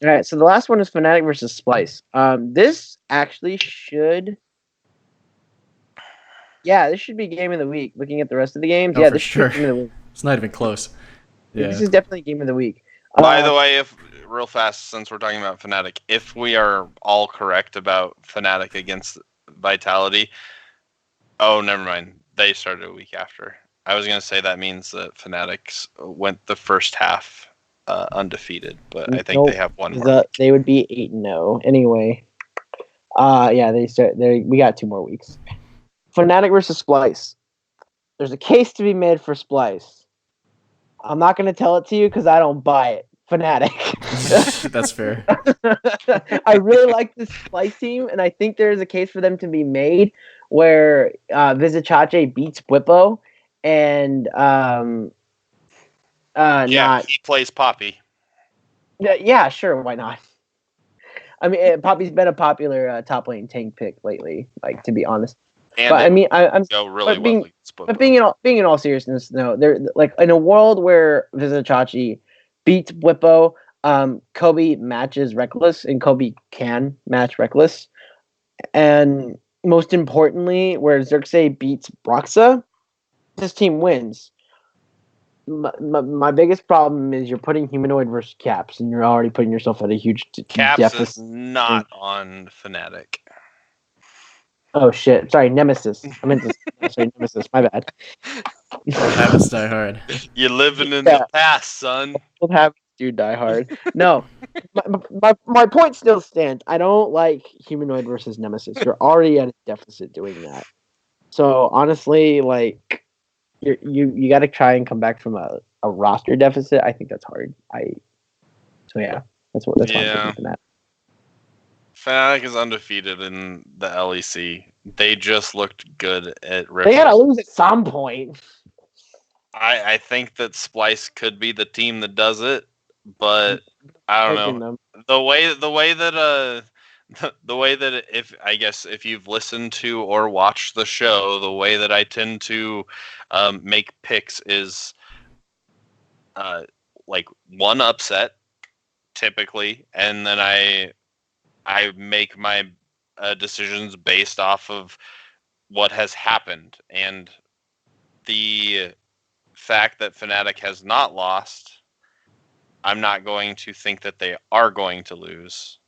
All right, so the last one is Fnatic versus Splice. This actually should... Yeah, this should be game of the week. Looking at the rest of the games, Oh, yeah, for this sure. should be game of the week. It's not even close. Yeah. This is definitely game of the week. By the way, if real fast, since we're talking about Fnatic, if we are all correct about Fnatic against Vitality, oh, never mind. They started a week after. I was going to say that means that Fnatic went the first half undefeated, but I think they have one more. They would be 8-0 anyway. Yeah, we got 2 more weeks. Fnatic versus Splice. There's a case to be made for Splice. I'm not going to tell it to you because I don't buy it. Fnatic. That's fair. I really like this Splice team, and I think there's a case for them to be made where Vizichache beats Bwipo, and he plays Poppy. Yeah, sure, why not? I mean, Poppy's been a popular top lane tank pick lately, like, to be honest. And but I mean, I'm being in all seriousness, no, they're like, in a world where Vizichache beats Bwipo, Kobe matches Reckless, and Kobe can match Reckless, and most importantly, where Xerxes beats Broxa, this team wins. My biggest problem is you're putting Humanoid versus Caps, and you're already putting yourself at a huge Caps deficit. Is not on Fnatic. Oh shit! Sorry, Nemesis. I meant to say Nemesis. My bad. Habits die hard. You're living in the past, son. Old habits do die hard. No, my point still stands. I don't like Humanoid versus Nemesis. You're already at a deficit doing that. So honestly, like, you got to try and come back from a roster deficit. I think that's hard. So yeah, that's what I'm thinking for that. Fnatic is undefeated in the LEC. They just looked good at Ripple. They gotta lose at some point. I think that Splice could be the team that does it, but I don't know. the way that the way that if you've listened to or watched the show, the way that I tend to make picks is like one upset typically, and then I make my decisions based off of what has happened, and the fact that Fnatic has not lost, I'm not going to think that they are going to lose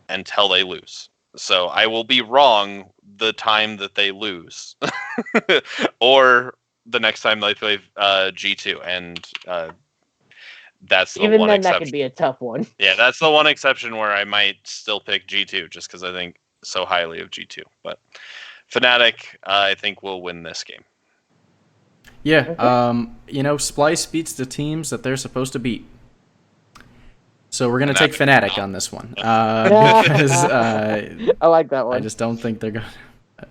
until they lose. So I will be wrong the time that they lose, or the next time they play G2, and that's the Even one then, exception. that could be a tough one. Yeah, that's the one exception where I might still pick G2 just because I think so highly of G2. But Fnatic, I think, will win this game. Yeah, Splice beats the teams that they're supposed to beat. So we're going to take Fnatic on this one. Because I like that one. I just don't think they're going to.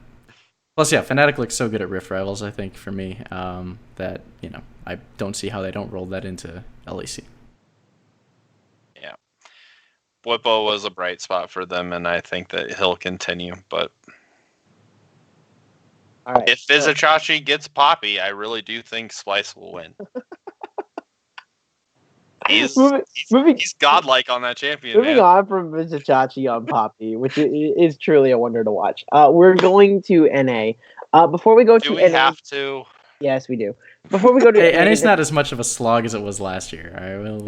Plus, yeah, Fnatic looks so good at Rift Rivals, I think, for me, that, I don't see how they don't roll that into LEC. Yeah. Bwipo was a bright spot for them, and I think that he'll continue. But all right, if Vizichachi gets Poppy, I really do think Splice will win. He's godlike on that champion. Moving on from Vizichachi on Poppy, which is truly a wonder to watch. We're going to NA. Before we go to NA, do we have to? Yes, we do. Before we go to NA, NA's not as much of a slog as it was last year. All right,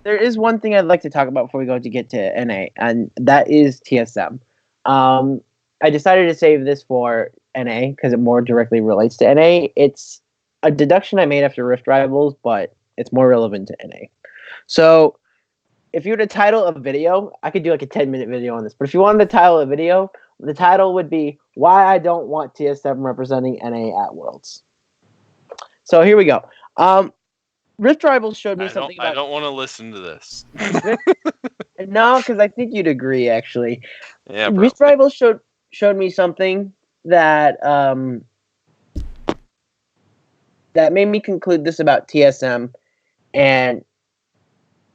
there is one thing I'd like to talk about before we get to NA, and that is TSM. I decided to save this for NA because it more directly relates to NA. It's a deduction I made after Rift Rivals, but it's more relevant to NA. So, if you were to title a video, I could do like a 10-minute video on this. But if you wanted to title a video, the title would be "Why I Don't Want TSM Representing NA at Worlds." So here we go. Rift Rivals showed me something. I don't want to listen to this. No, because I think you'd agree. Actually, yeah. Bro. Rift Rivals showed me something that that made me conclude this about TSM, and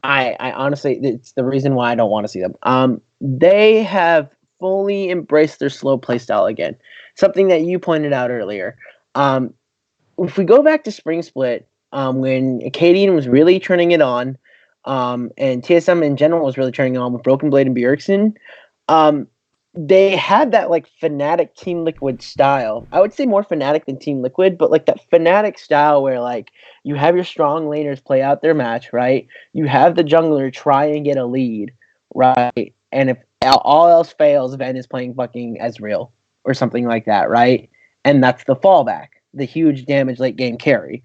I honestly, it's the reason why I don't want to see them. They have fully embraced their slow play style again. Something that you pointed out earlier. If we go back to Spring Split, when Acadian was really turning it on, and TSM in general was really turning it on with Broken Blade and Bjergsen, they had that like Fnatic Team Liquid style. I would say more Fnatic than Team Liquid, but like that Fnatic style where like you have your strong laners play out their match, right? You have the jungler try and get a lead, right? And if all else fails, Ven is playing fucking Ezreal or something like that, right? And that's the fallback, the huge damage late game carry.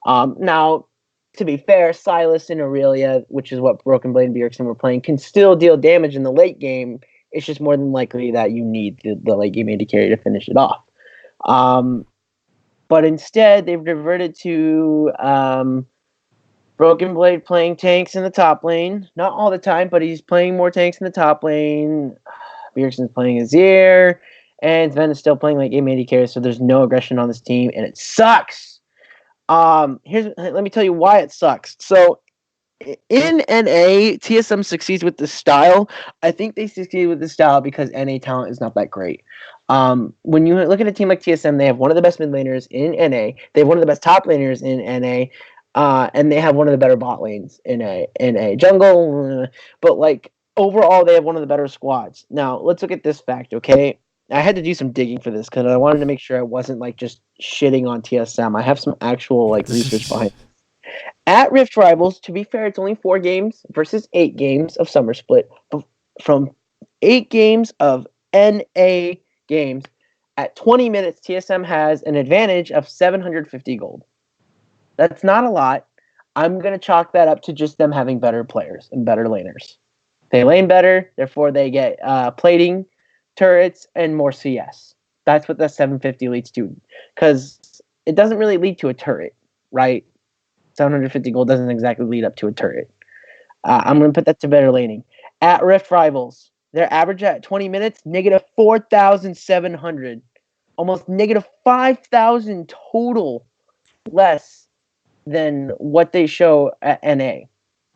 Now, to be fair, Silas and Aurelia, which is what Broken Blade and Bjergsen were playing, can still deal damage in the late game. It's just more than likely that you need the late game AD carry to finish it off. But instead, they've reverted to Broken Blade playing tanks in the top lane. Not all the time, but he's playing more tanks in the top lane. Bjergsen's playing Azir, and Sven is still playing late game AD carry, so there's no aggression on this team, and it sucks. Let me tell you why it sucks. So, in NA, TSM succeeds with the style. I think they succeed with the style because NA talent is not that great. When you look at a team like TSM, they have one of the best mid laners in NA. They have one of the best top laners in NA, and they have one of the better bot lanes in NA. Jungle, but like overall, they have one of the better squads. Now, let's look at this fact, okay? I had to do some digging for this because I wanted to make sure I wasn't like just shitting on TSM. I have some actual like research behind it. At Rift Rivals, to be fair, it's only 4 games versus 8 games of Summer Split. But from 8 games of NA games, at 20 minutes, TSM has an advantage of 750 gold. That's not a lot. I'm going to chalk that up to just them having better players and better laners. They lane better, therefore they get plating, turrets, and more CS. That's what the 750 leads to. Because it doesn't really lead to a turret, right? 750 gold doesn't exactly lead up to a turret. I'm going to put that to better laning. At Rift Rivals, their average at 20 minutes, negative 4,700. Almost negative 5,000 total less than what they show at NA.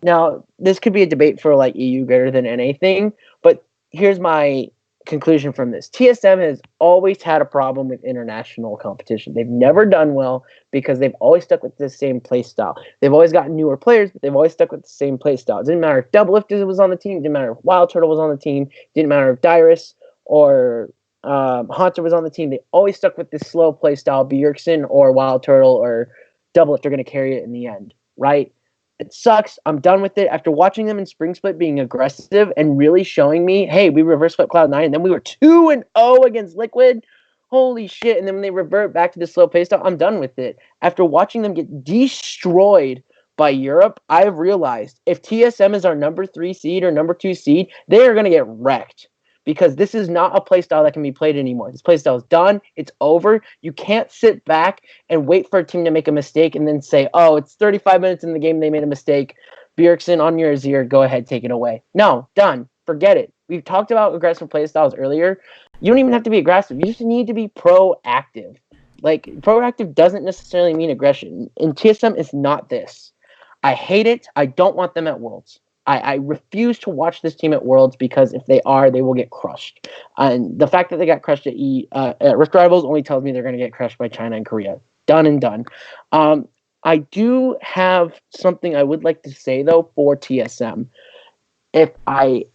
Now, this could be a debate for like EU greater than NA thing, but here's my conclusion from this. TSM has always had a problem with international competition. They've never done well because they've always stuck with the same play style. They've always gotten newer players, but they've always stuck with the same play style. It didn't matter if Doublelift was on the team, didn't matter if Wild Turtle was on the team, didn't matter if Dyrus or Haunter was on the team. They always stuck with this slow play style. Bjergsen or Wild Turtle or Doublelift are going to carry it in the end, right? It sucks. I'm done with it. After watching them in Spring Split being aggressive and really showing me, hey, we reverse swept Cloud9, and then we were 2-0 against Liquid. Holy shit. And then when they revert back to the slow pace style, I'm done with it. After watching them get destroyed by Europe, I've realized if TSM is our number 3 seed or number 2 seed, they are going to get wrecked. Because this is not a playstyle that can be played anymore. This playstyle is done. It's over. You can't sit back and wait for a team to make a mistake and then say, oh, it's 35 minutes in the game, they made a mistake. Bjergsen on your Azir, go ahead, take it away. No, done. Forget it. We've talked about aggressive playstyles earlier. You don't even have to be aggressive. You just need to be proactive. Like, proactive doesn't necessarily mean aggression. And TSM is not this. I hate it. I don't want them at Worlds. I refuse to watch this team at Worlds because if they are, they will get crushed. And the fact that they got crushed at Rift Rivals only tells me they're going to get crushed by China and Korea. Done and done. I do have something I would like to say though for TSM. If I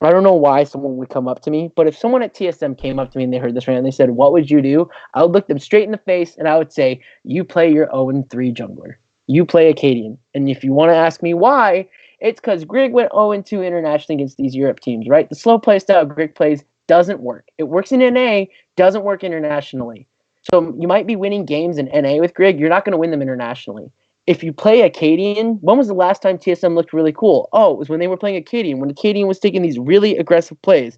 don't know why someone would come up to me, but if someone at TSM came up to me and they heard this right and they said, "What would you do?" I would look them straight in the face and I would say, "You play your 0-3 jungler. You play Acadian." And if you want to ask me why, it's because Grig went 0-2 internationally against these Europe teams, right? The slow play style Grig plays doesn't work. It works in NA, doesn't work internationally. So you might be winning games in NA with Grig. You're not going to win them internationally. If you play Acadian, when was the last time TSM looked really cool? Oh, it was when they were playing Acadian, when Acadian was taking these really aggressive plays.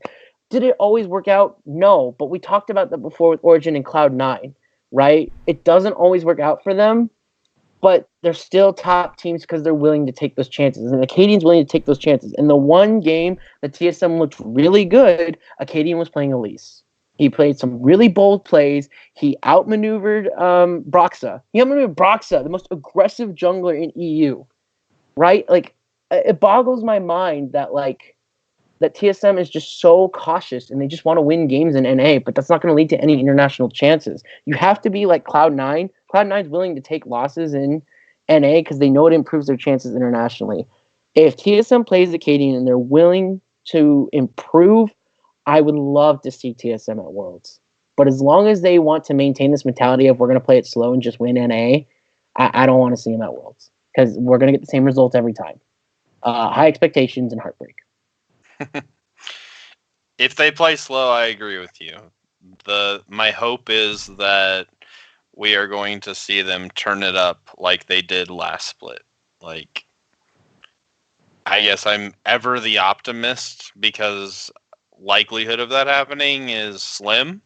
Did it always work out? No, but we talked about that before with Origin and Cloud9, right? It doesn't always work out for them, but they're still top teams because they're willing to take those chances. And Acadian's willing to take those chances. In the one game that TSM looked really good, Acadian was playing Elise. He played some really bold plays. He outmaneuvered Broxa. He outmaneuvered Broxa, the most aggressive jungler in EU. Right? Like, it boggles my mind that TSM is just so cautious and they just want to win games in NA, but that's not going to lead to any international chances. You have to be like Cloud9. Cloud9's willing to take losses in NA because they know it improves their chances internationally. If TSM plays Acadian and they're willing to improve, I would love to see TSM at Worlds. But as long as they want to maintain this mentality of we're going to play it slow and just win NA, I don't want to see them at Worlds because we're going to get the same results every time. High expectations and heartbreak. If they play slow, I agree with you. My hope is that we are going to see them turn it up like they did last split. Like, I guess I'm ever the optimist because likelihood of that happening is slim.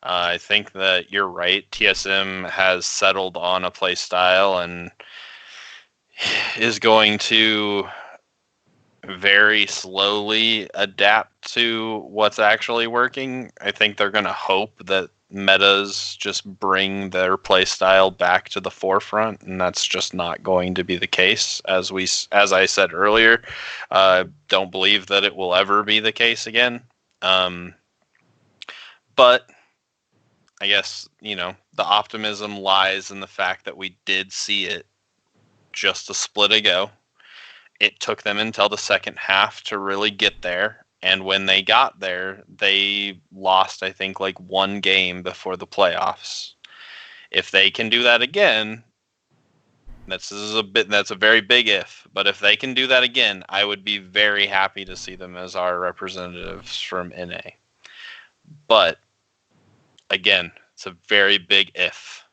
I think that you're right. TSM has settled on a play style and is going to very slowly adapt to what's actually working. I think they're going to hope that metas just bring their play style back to the forefront, and that's just not going to be the case. As I said earlier, don't believe that it will ever be the case again. But I guess, the optimism lies in the fact that we did see it just a split ago. It took them until the second half to really get there. And when they got there, they lost, I think, like one game before the playoffs. If they can do that again, that's a very big if. But if they can do that again, I would be very happy to see them as our representatives from NA. But again, it's a very big if.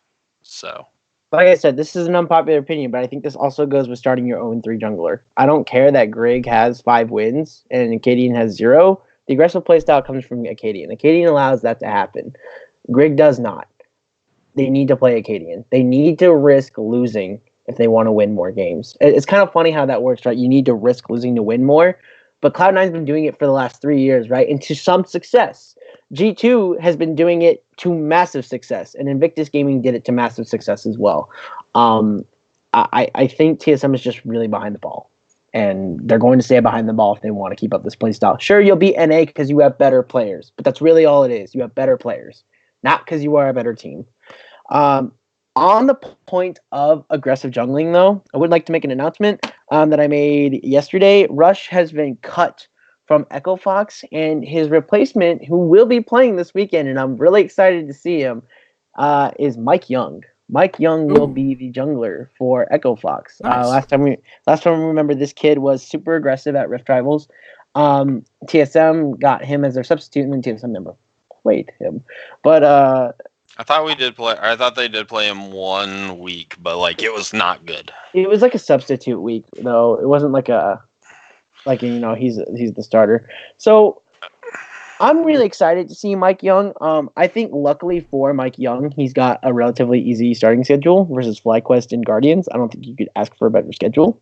So, like I said, this is an unpopular opinion, but I think this also goes with starting your 0-3 jungler. I don't care that Grig has 5 wins and Acadian has 0. The aggressive playstyle comes from Acadian. Acadian allows that to happen. Grig does not. They need to play Acadian. They need to risk losing if they want to win more games. It's kind of funny how that works, right? You need to risk losing to win more, but Cloud9's been doing it for the last 3 years, right? And to some success. G2 has been doing it to massive success, and Invictus Gaming did it to massive success as well. I think TSM is just really behind the ball. And they're going to stay behind the ball if they want to keep up this play style. Sure, you'll beat NA because you have better players, but that's really all it is. You have better players, not because you are a better team. On the point of aggressive jungling, though, I would like to make an announcement that I made yesterday. Rush has been cut from Echo Fox, and his replacement, who will be playing this weekend, and I'm really excited to see him, is Mike Young. Mike Young will be the jungler for Echo Fox. Nice. Last time we remember, this kid was super aggressive at Rift Rivals. TSM got him as their substitute, and then TSM never played him. But I thought they did play him 1 week, but like it was not good. it was like a substitute week, though. It wasn't like he's the starter. So I'm really excited to see Mike Young. I think luckily for Mike Young, he's got a relatively easy starting schedule versus FlyQuest and Guardians. I don't think you could ask for a better schedule.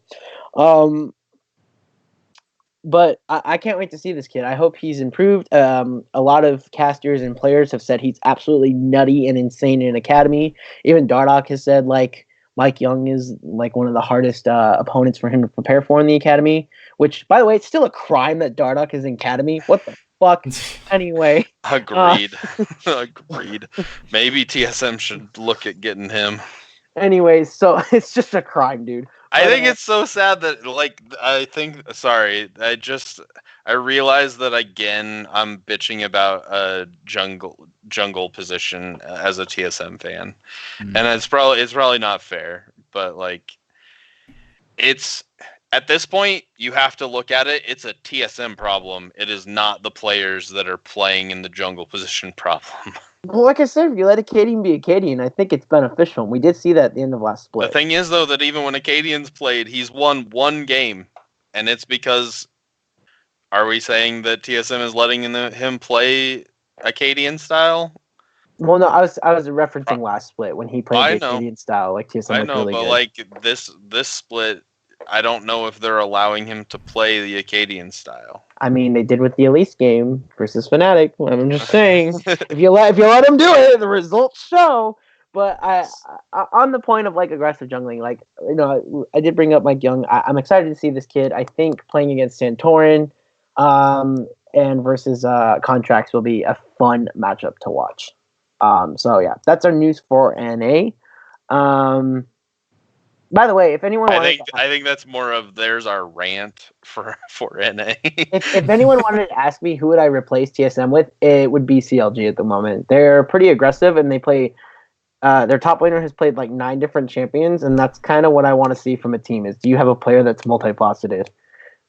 But I can't wait to see this kid. I hope he's improved. A lot of casters and players have said he's absolutely nutty and insane in Academy. Even Dardoch has said like Mike Young is like one of the hardest opponents for him to prepare for in the Academy. Which, by the way, it's still a crime that Dardoch is in Academy. What the fuck? Anyway. Agreed. Agreed. Maybe TSM should look at getting him. Anyways, so it's just a crime, dude. I think it's so sad that I realized that again I'm bitching about a jungle position as a TSM fan. And it's probably not fair, but like it's at this point you have to look at it, it's a TSM problem. It is not the players that are playing in the jungle position problem. Well, like I said, if you let Acadian be Acadian, I think it's beneficial. We did see that at the end of last split. The thing is, though, that even when Acadian's played, he's won 1 game. And it's because, are we saying that TSM is letting him play Acadian style? Well, no, I was referencing last split when he played the Acadian style. Like TSM I know, really but good. like this split, I don't know if they're allowing him to play the Acadian style. I mean, they did with the Elise game versus Fnatic. I'm just saying, if you let him do it, the results show. But I on the point of like aggressive jungling, like I did bring up Mike Young. I'm excited to see this kid. I think playing against Santorin, and versus Contracts will be a fun matchup to watch. So yeah, that's our news for NA. By the way, if anyone I think that's more of there's our rant for NA. if anyone wanted to ask me who would I replace TSM with, it would be CLG at the moment. They're pretty aggressive and they play their top laner has played like 9 different champions, and that's kind of what I want to see from a team is do you have a player that's multifaceted?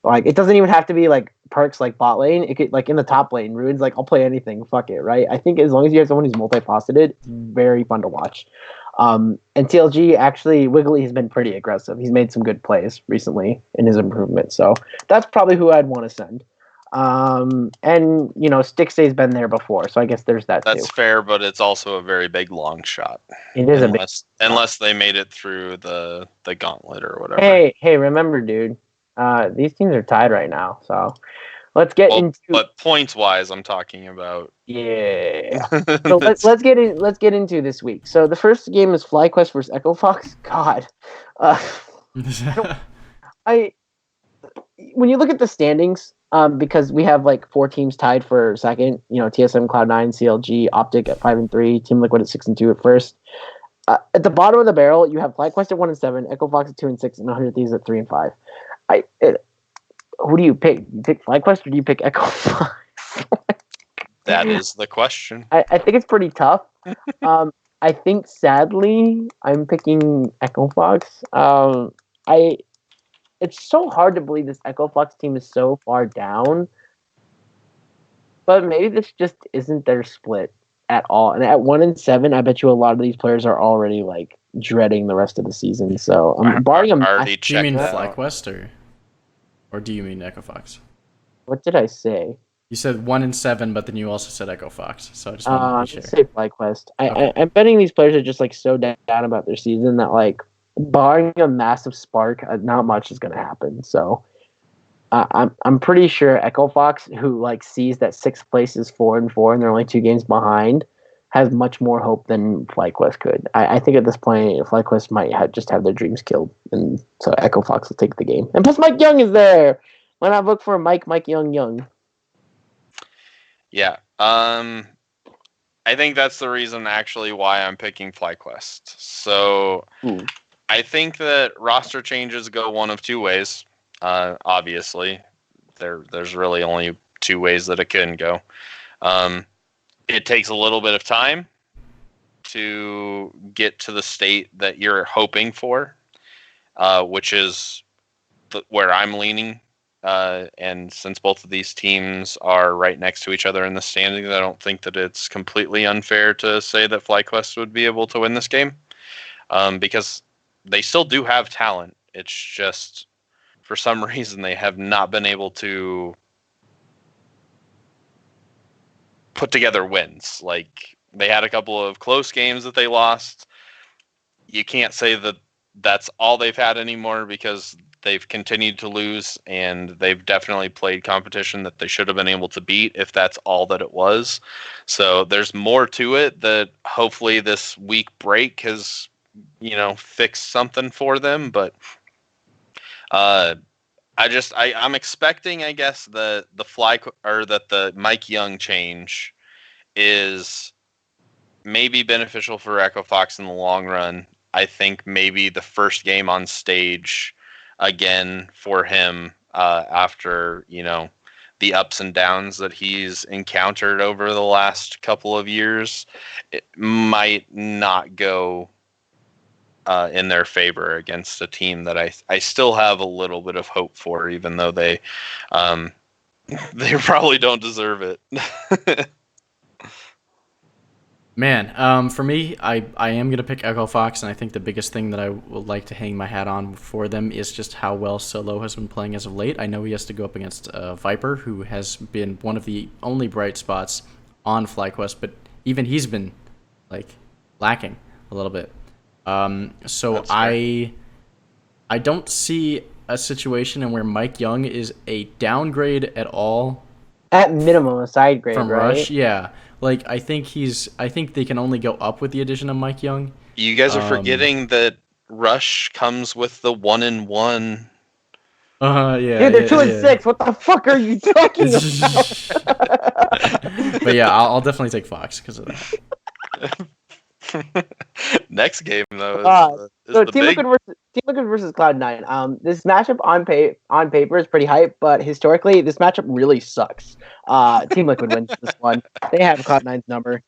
Like it doesn't even have to be like perks like bot lane. It could like in the top lane, Ruin's like I'll play anything, fuck it, right? I think as long as you have someone who's multifaceted, it's very fun to watch. And TLG, actually, Wiggly has been pretty aggressive. He's made some good plays recently in his improvement. So that's probably who I'd want to send. And, Stixay's been there before. So I guess there's that too. That's fair, but it's also a very big long shot. It is unless they made it through the gauntlet or whatever. Hey, remember, dude, these teams are tied right now. So let's get into. But points-wise, I'm talking about. Yeah. So let's get into this week. So the first game is FlyQuest versus Echo Fox. God, when you look at the standings, because we have like 4 teams tied for second. TSM, Cloud9, CLG, Optic at 5 and 3, Team Liquid at 6 and 2 at first. At the bottom of the barrel, you have FlyQuest at 1 and 7, Echo Fox at 2 and 6, and 100 Thieves at 3 and 5. Who do you pick? You pick FlyQuest or do you pick Echo Fox? That is the question. I think it's pretty tough. I think, sadly, I'm picking Echo Fox. It's so hard to believe this Echo Fox team is so far down. But maybe this just isn't their split at all. And at 1 and 7, I bet you a lot of these players are already like dreading the rest of the season. So I'm barring a match. Do you mean FlyQuest or do you mean Echo Fox? What did I say? You said 1 and 7, but then you also said Echo Fox. So I just wanted to be sure. Say FlyQuest. Okay. I'm betting these players are just like so down about their season that like barring a massive spark, not much is going to happen. So I'm pretty sure Echo Fox, who like sees that 6th place is 4 and 4 and they're only 2 games behind, has much more hope than FlyQuest could. I think at this point, FlyQuest might just have their dreams killed, and so Echo Fox will take the game. And plus, Mike Young is there. Why not look for Mike Young? Yeah. I think that's the reason actually why I'm picking FlyQuest. So I think that roster changes go one of two ways. Obviously, there's really only two ways that it can go. It takes a little bit of time to get to the state that you're hoping for, which is where I'm leaning. And since both of these teams are right next to each other in the standings, I don't think that it's completely unfair to say that FlyQuest would be able to win this game, because they still do have talent. It's just, for some reason, they have not been able to put together wins. Like, they had a couple of close games that they lost. You can't say that that's all they've had anymore, because they've continued to lose, and they've definitely played competition that they should have been able to beat if that's all that it was. So there's more to it that hopefully this week break has, fixed something for them. But I'm expecting, I guess, that the Mike Young change is maybe beneficial for Echo Fox in the long run. I think maybe the first game on stage again for him, after the ups and downs that he's encountered over the last couple of years, it might not go in their favor against a team that I still have a little bit of hope for, even though they probably don't deserve it. Man, for me, I am going to pick Echo Fox, and I think the biggest thing that I would like to hang my hat on for them is just how well Solo has been playing as of late. I know he has to go up against Viper, who has been one of the only bright spots on FlyQuest, but even he's been, lacking a little bit. So I don't see a situation in where Mike Young is a downgrade at all. At minimum, a side grade, from right? Rush, yeah. I think they can only go up with the addition of Mike Young. You guys are forgetting that Rush comes with the 1-1. Yeah. Dude, they're 2-6. What the fuck are you talking about? But yeah, I'll definitely take Fox because of that. Next game though is Team Liquid versus Cloud9. This matchup on paper is pretty hype, but historically this matchup really sucks. Team Liquid wins this one. They have Cloud9's number.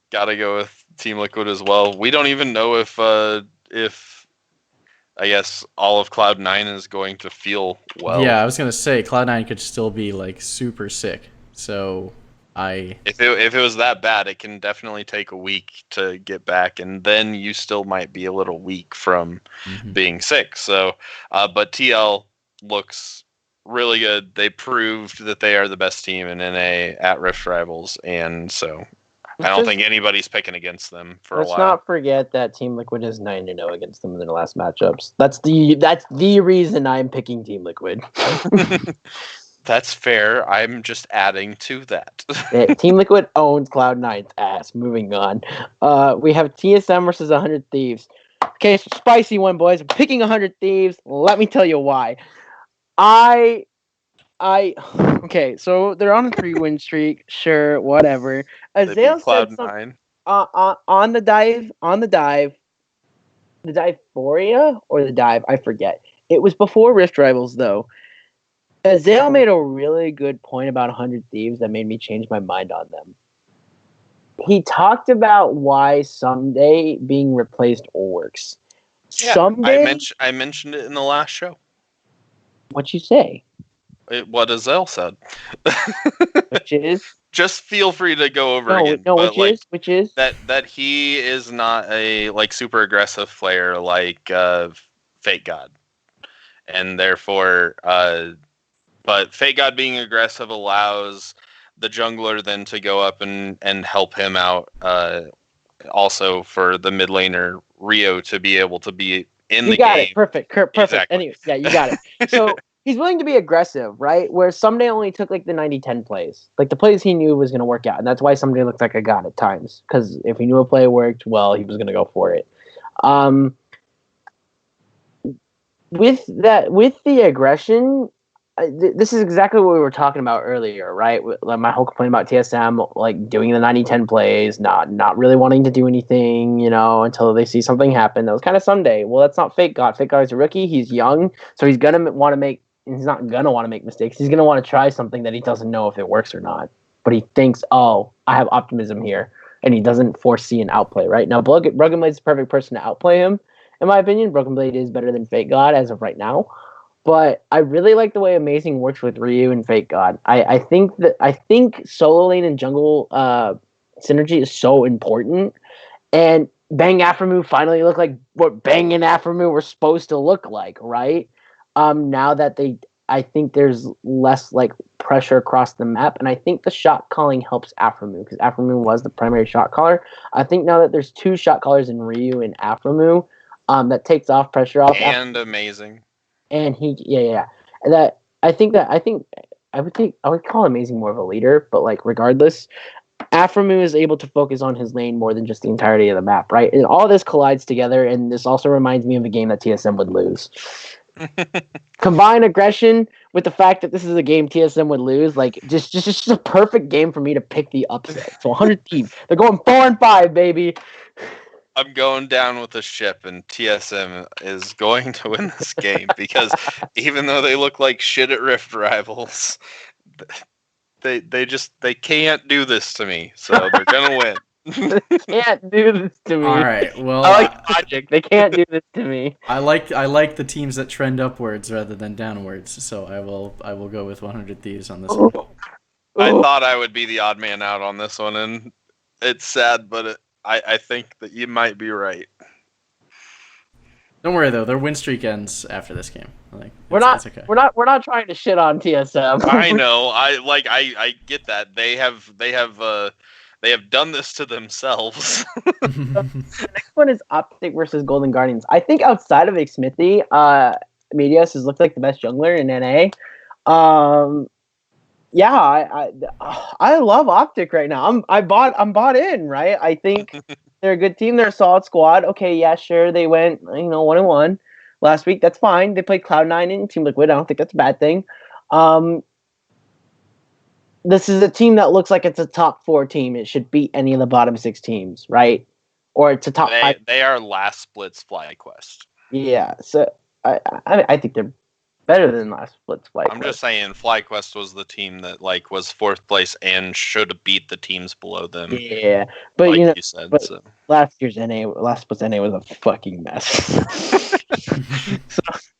Gotta go with Team Liquid as well. We don't even know if I guess all of Cloud9 is going to feel well. Yeah, I was gonna say Cloud9 could still be super sick. So if it was that bad, it can definitely take a week to get back, and then you still might be a little weak from being sick. So, but TL looks really good. They proved that they are the best team in NA at Rift Rivals, and so I don't think anybody's picking against them for a while. Let's not forget that Team Liquid is 9-0 against them in their last matchups. That's the reason I'm picking Team Liquid. That's fair. I'm just adding to that. Team Liquid owns Cloud9's ass. Moving on. We have TSM versus 100 Thieves. Okay, spicy one, boys. I'm picking 100 Thieves. Let me tell you why. Okay, so they're on a 3-win streak. Sure, whatever. Azale said Cloud9 on the Dive-Foria or the dive, I forget. It was before Rift Rivals, though. Azale made a really good point about 100 Thieves that made me change my mind on them. He talked about why someday being replaced works. Yeah, someday, I mentioned it in the last show. What'd you say? What Azale said. Which is? Just feel free to go over again. No, which is? That he is not a super aggressive player like Fake God. And therefore but Fake God being aggressive allows the jungler then to go up and help him out. Also for the mid laner Rio to be able to be in the game. You got it. Perfect. Exactly. Anyway, yeah, you got it. So he's willing to be aggressive, right? Where Someday only took like the 90-10 plays, like the plays he knew was going to work out, and that's why Someday looked like a god at times. Because if he knew a play worked, well, he was going to go for it. With the aggression, this is exactly what we were talking about earlier, right? Like my whole complaint about TSM, like doing the 90-10 plays, not really wanting to do anything, until they see something happen. That was kind of Someday. Well, that's not Fake God. Fake God is a rookie. He's young, so he's gonna want to make. He's not gonna want to make mistakes. He's gonna want to try something that he doesn't know if it works or not. But he thinks, oh, I have optimism here, and he doesn't foresee an outplay. Right now, Broken Blade's the perfect person to outplay him. In my opinion, Broken Blade is better than Fake God as of right now. But I really like the way Amazing works with Ryu and Fake God. I think solo lane and jungle synergy is so important. And Bang Aphromoo finally looked like what Bang and Aphromoo were supposed to look like, right? Now that I think there's less like pressure across the map, and I think the shot calling helps Aphromoo because Aphromoo was the primary shot caller. I think now that there's two shot callers in Ryu and Aphromoo, that takes off pressure off. And Amazing. And and I think I would call Amazing more of a leader, but like regardless, Aphromoo is able to focus on his lane more than just the entirety of the map, right? And all this collides together, and this also reminds me of a game that TSM would lose. Combine aggression with the fact that this is a game TSM would lose, like just a perfect game for me to pick the upset. So 100 team, they're going 4-5, baby. I'm going down with the ship, and TSM is going to win this game because even though they look like shit at Rift Rivals, they can't do this to me. So they're gonna win. They can't do this to me. All right. Well, I like logic. They can't do this to me. I like the teams that trend upwards rather than downwards. So I will go with 100 Thieves on this one. I thought I would be the odd man out on this one, and it's sad, but I think that you might be right. Don't worry though, their win streak ends after this game. Like We're not trying to shit on TSM. I know. I get that. They have done this to themselves. The next one is Optic versus Golden Guardians. I think outside of Smithy, Medios has looked like the best jungler in NA. I love Optic right now. I'm bought in, right? I think they're a good team. They're a solid squad. Okay, yeah, sure. They went 1-1 last week. That's fine. They played Cloud9 and Team Liquid. I don't think that's a bad thing. This is a team that looks like it's a top 4 team. It should beat any of the bottom 6 teams, right? Or it's a top 5. They are last split's FlyQuest. Yeah, so I think they're better than last split's FlyQuest. I'm just saying, FlyQuest was the team that was 4th place and should have beat the teams below them. Yeah, but you said. So. Last split's NA was a fucking mess.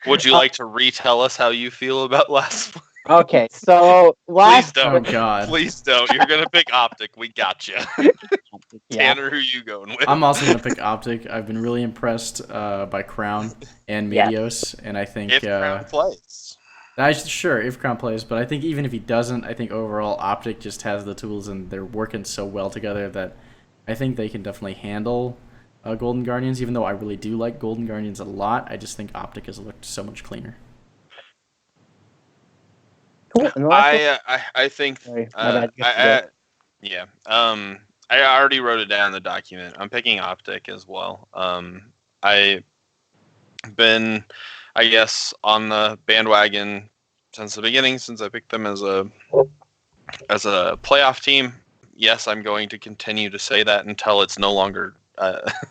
Would you like to retell us how you feel about last split? Okay, so Please don't. Oh, God. Please don't. You're gonna pick Optic. We got you. Tanner, who you going with? I'm also gonna pick Optic. I've been really impressed by Crown and Medios, and I think if Crown plays. Sure, if Crown plays, but I think even if he doesn't, I think overall Optic just has the tools, and they're working so well together that I think they can definitely handle Golden Guardians. Even though I really do like Golden Guardians a lot, I just think Optic has looked so much cleaner. Cool. I think Sorry, I already wrote it down in the document. I'm picking Optic as well. I've been, I guess, on the bandwagon since the beginning, since I picked them as a playoff team. Yes, I'm going to continue to say that until it's no longer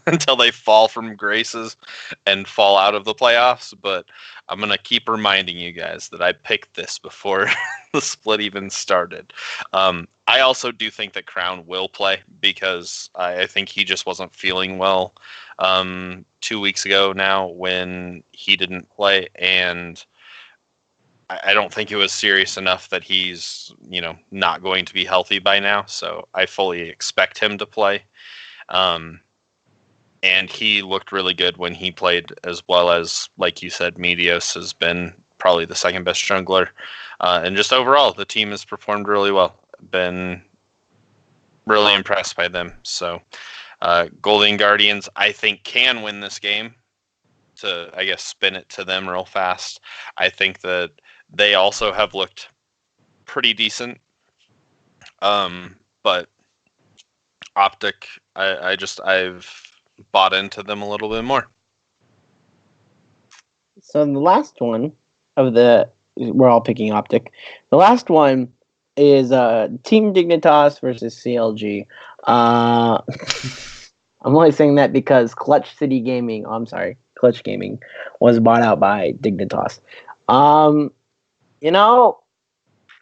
until they fall from graces and fall out of the playoffs. But I'm going to keep reminding you guys that I picked this before the split even started. I also do think that Crown will play because I think he just wasn't feeling well 2 weeks ago now when he didn't play. And I don't think it was serious enough that he's, not going to be healthy by now. So I fully expect him to play. And he looked really good when he played, as well as, like you said, Medios has been probably the second best jungler. And just overall, the team has performed really well. Been really impressed by them. So Golden Guardians, I think, can win this game. To, I guess, spin it to them real fast. I think that they also have looked pretty decent. But Optic, I've bought into them a little bit more. So the last one we're all picking Optic. The last one is Team Dignitas versus CLG. I'm only saying that because Clutch Gaming was bought out by Dignitas.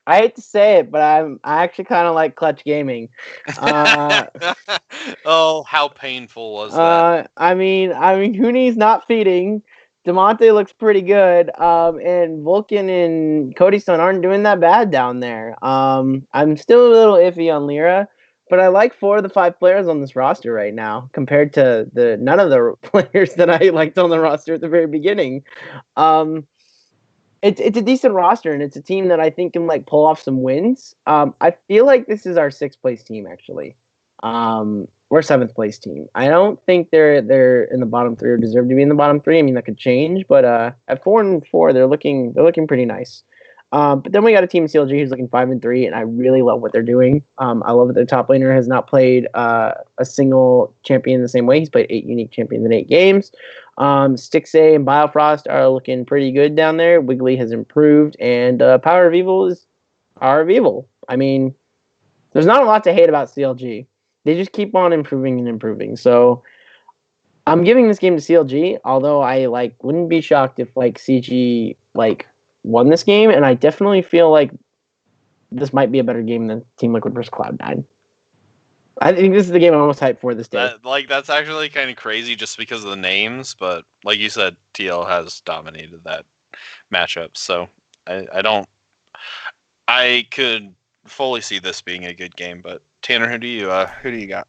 I hate to say it, but I actually kind of like Clutch Gaming. Oh, how painful was that? I mean, Hooney's not feeding. Demonte looks pretty good. And Vulcan and Cody Stone aren't doing that bad down there. I'm still a little iffy on Lyra, but I like 4 of the 5 players on this roster right now compared to none of the players that I liked on the roster at the very beginning. It's a decent roster, and it's a team that I think can pull off some wins. I feel like this is our 6th place team actually. We're 7th place team. I don't think they're in the bottom 3 or deserve to be in the bottom 3. I mean that could change, but at 4-4 they're looking pretty nice. But then we got a team in CLG who's looking 5-3, and I really love what they're doing. I love that their top laner has not played a single champion the same way. He's played 8 unique champions in 8 games. Stixay and Biofrost are looking pretty good down there. Wiggly has improved, and Power of Evil is Power of Evil. I mean, there's not a lot to hate about CLG. They just keep on improving and improving. So I'm giving this game to CLG, although I wouldn't be shocked if CG won this game, and I definitely feel like this might be a better game than Team Liquid versus Cloud9. I think this is the game I'm most hyped for this day. That's actually kind of crazy just because of the names, but like you said, TL has dominated that matchup, so I could fully see this being a good game. But Tanner, who do you got?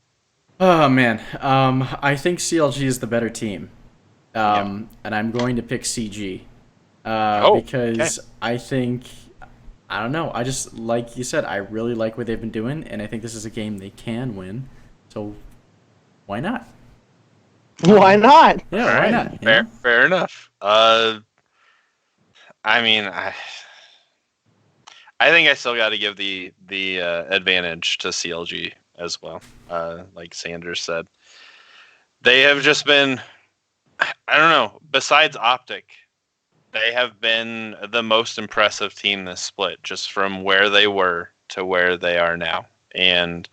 Oh man, I think CLG is the better team, and I'm going to pick CG. Because okay. I think, I don't know, I just, like you said, I really like what they've been doing, and I think this is a game they can win, so why not? Why not? Yeah, why not? Fair enough. I mean, I think I still got to give the advantage to CLG as well, like Sanders said. They have just been, I don't know, besides Optic, they have been the most impressive team this split, just from where they were to where they are now. And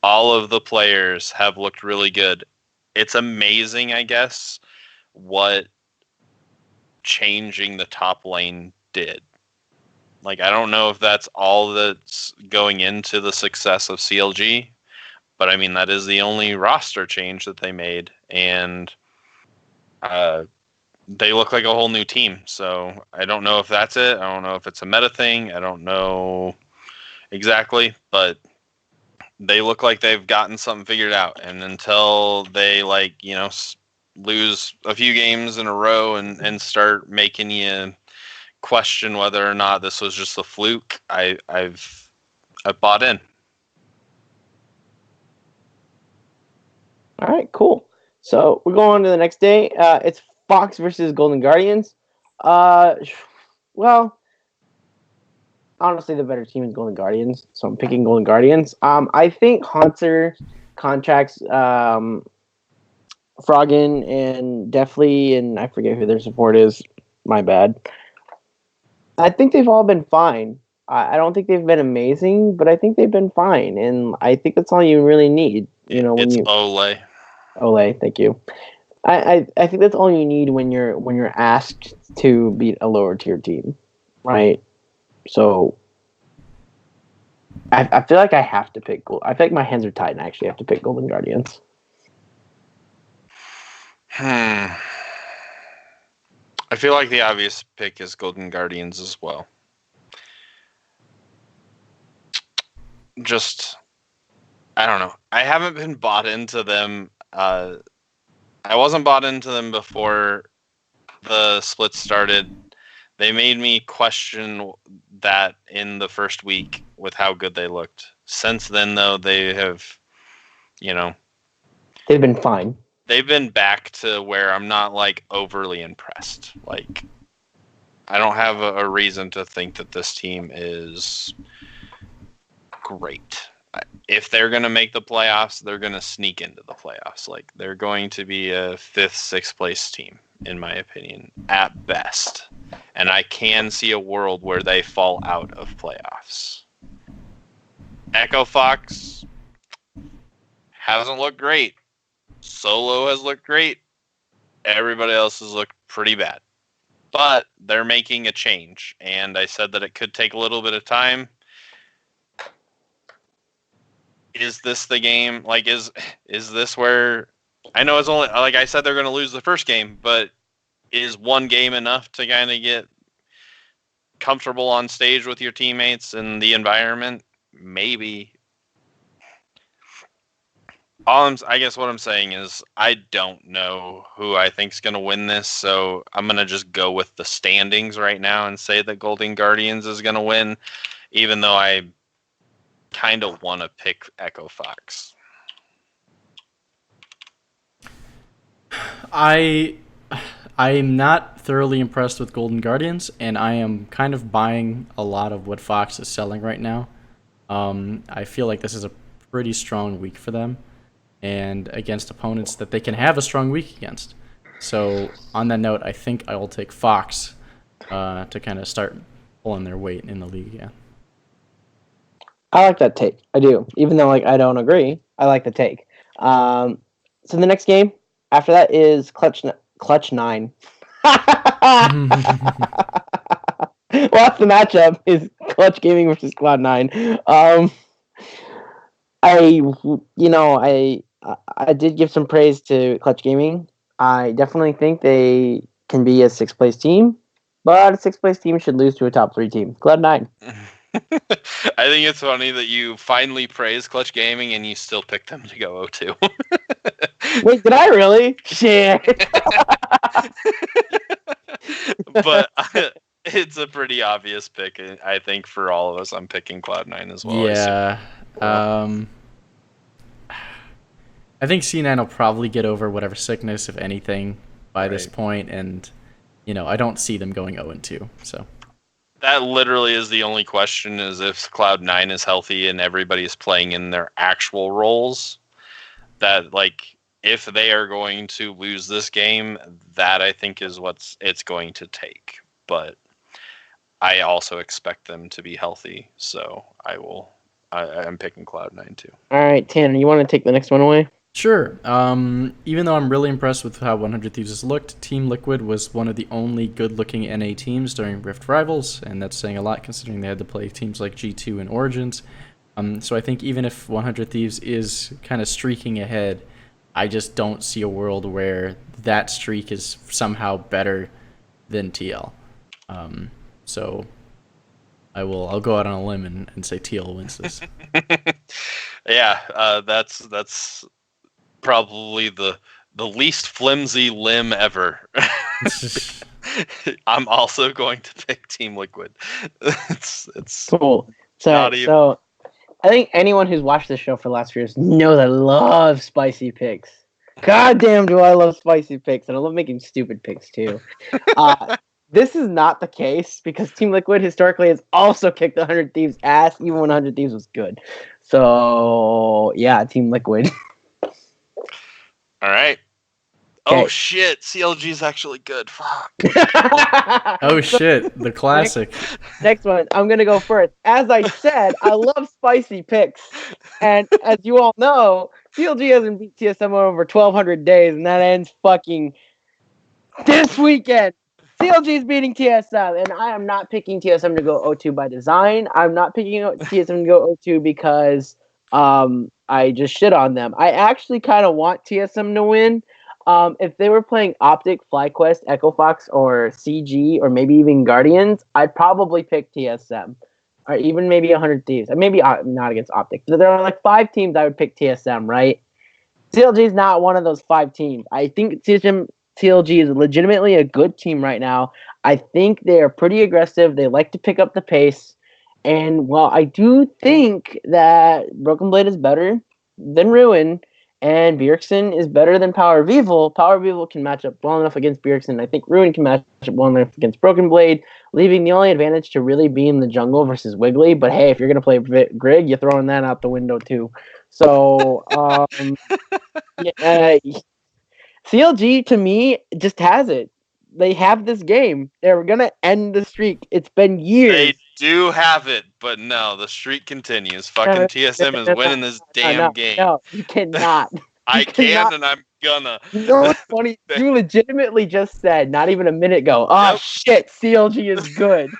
all of the players have looked really good. It's amazing, I guess, what changing the top lane did. I don't know if that's all that's going into the success of CLG, but I mean, that is the only roster change that they made. And, they look like a whole new team, so I don't know if that's it. I don't know if it's a meta thing. I don't know exactly, but they look like they've gotten something figured out. And until they lose a few games in a row and start making you question whether or not this was just a fluke, I've bought in. All right, cool. So we're going on to the next day. It's Fox versus Golden Guardians. Well, honestly, the better team is Golden Guardians, so I'm picking Golden Guardians. I think Hunter contracts Froggen and Deftly, and I forget who their support is. My bad. I think they've all been fine. I don't think they've been amazing, but I think they've been fine, and I think that's all you really need. It's Ole. Ole, thank you. I think that's all you need when you're asked to beat a lower tier team, right? So I feel like I have to pick. I feel like my hands are tied, and I actually have to pick Golden Guardians. I feel like the obvious pick is Golden Guardians as well. Just, I don't know. I haven't been bought into them. I wasn't bought into them before the split started. They made me question that in the first week with how good they looked. Since then, though, they have, they've been fine. They've been back to where I'm not overly impressed. I don't have a reason to think that this team is great. If they're going to make the playoffs, they're going to sneak into the playoffs. Like, they're going to be a 5th, 6th place team, in my opinion, at best. And I can see a world where they fall out of playoffs. Echo Fox hasn't looked great. Solo has looked great. Everybody else has looked pretty bad. But they're making a change. And I said that it could take a little bit of time. Is this the game? Like, is this where... I know it's only... Like I said, they're going to lose the first game. But is one game enough to kind of get comfortable on stage with your teammates and the environment? Maybe. I guess what I'm saying is I don't know who I think is going to win this, so I'm going to just go with the standings right now and say that Golden Guardians is going to win, even though I kind of want to pick Echo Fox. I'm not thoroughly impressed with Golden Guardians, and I am kind of buying a lot of what Fox is selling right now. I feel like this is a pretty strong week for them, and against opponents that they can have a strong week against. So on that note, I think I will take Fox to kind of start pulling their weight in the league again. I like that take. I do. Even though I don't agree, I like the take. So the next game after that is Clutch 9. Well, that's the matchup is Clutch Gaming versus Cloud9. I did give some praise to Clutch Gaming. I definitely think they can be a 6th place team, but a 6th place team should lose to a top 3 team. Cloud9. I think it's funny that you finally praise Clutch Gaming and you still pick them to go 0-2. Wait, did I really? Shit. But it's a pretty obvious pick, I think, for all of us. I'm picking Cloud9 as well. Yeah. I think C9 will probably get over whatever sickness, if anything, by this point, and I don't see them going 0-2. So that literally is the only question: is if Cloud9 is healthy and everybody's playing in their actual roles. That if they are going to lose this game, that I think is what it's going to take. But I also expect them to be healthy, so I'm picking Cloud9 too. All right, Tanner, you want to take the next one away? Sure. Even though I'm really impressed with how 100 Thieves has looked, Team Liquid was one of the only good-looking NA teams during Rift Rivals, and that's saying a lot considering they had to play teams like G2 and Origins. So I think even if 100 Thieves is kind of streaking ahead, I just don't see a world where that streak is somehow better than TL. So I'll go out on a limb and say TL wins this. Yeah, that's probably the least flimsy limb ever. I'm also going to pick Team Liquid. It's cool. So I think anyone who's watched this show for the last few years knows I love spicy picks. God damn, do I love spicy picks, and I love making stupid picks too. This is not the case because Team Liquid historically has also kicked 100 Thieves' ass, even when 100 Thieves was good. So yeah, Team Liquid. All right. Okay. Oh shit, CLG is actually good. Fuck. Oh shit, the classic. Next one, I'm gonna go first. As I said, I love spicy picks, and as you all know, CLG hasn't beat TSM over 1,200 days, and that ends fucking this weekend. CLG is beating TSM, and I am not picking TSM to go 0-2 by design. I'm not picking TSM to go 0-2 because I just shit on them. I actually kind of want TSM to win. If they were playing Optic, FlyQuest, Echo Fox, or CG, or maybe even Guardians, I'd probably pick TSM. Or even maybe 100 Thieves. Maybe not against Optic. There are 5 teams I would pick TSM, right? CLG is not one of those 5 teams. I think TLG is legitimately a good team right now. I think they are pretty aggressive. They like to pick up the pace. And while I do think that Broken Blade is better than Ruin, And Bjergsen is better than Power of Evil. Power of Evil can match up well enough against Bjergsen. I think Ruin can match up well enough against Broken Blade, leaving the only advantage to really be in the jungle versus Wiggly. But hey, if you're going to play Grig, you're throwing that out the window too. So, CLG to me just has it. They have this game. They're going to end the streak. It's been years. They do have it, but no, the streak continues. Fucking TSM is winning this damn game. No, you cannot. I can, and I'm gonna. You know what's funny? You legitimately just said, not even a minute ago, shit, CLG is good.